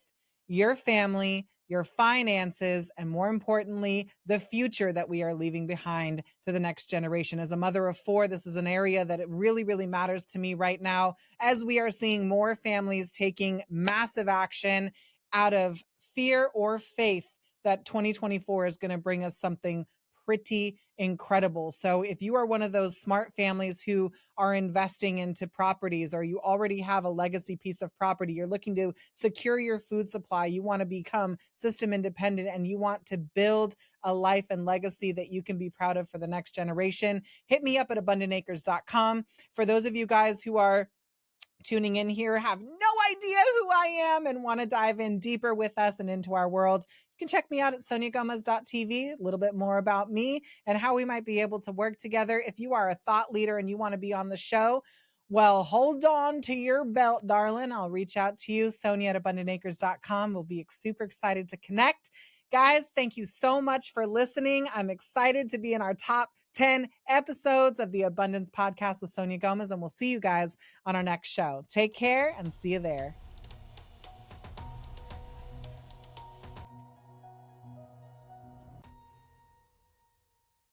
your family, your finances, and more importantly, the future that we are leaving behind to the next generation. As a mother of 4, this is an area that it really, really matters to me right now, as we are seeing more families taking massive action out of fear or faith that 2024 is going to bring us something pretty incredible. So if you are one of those smart families who are investing into properties, or you already have a legacy piece of property, you're looking to secure your food supply, you want to become system independent, and you want to build a life and legacy that you can be proud of for the next generation, hit me up at abundantacres.com. For those of you guys who are tuning in here, have no idea who I am, and want to dive in deeper with us and into our world, you can check me out at soniagomez.tv, a little bit more about me and how we might be able to work together. If you are a thought leader and you want to be on the show, well, hold on to your belt, darling. I'll reach out to you, Sonia at abundantacres.com. We'll be super excited to connect. Guys, thank you so much for listening. I'm excited to be in our top 10 episodes of the Abundance Podcast with Sonia Gomez, and we'll see you guys on our next show. Take care and see you there.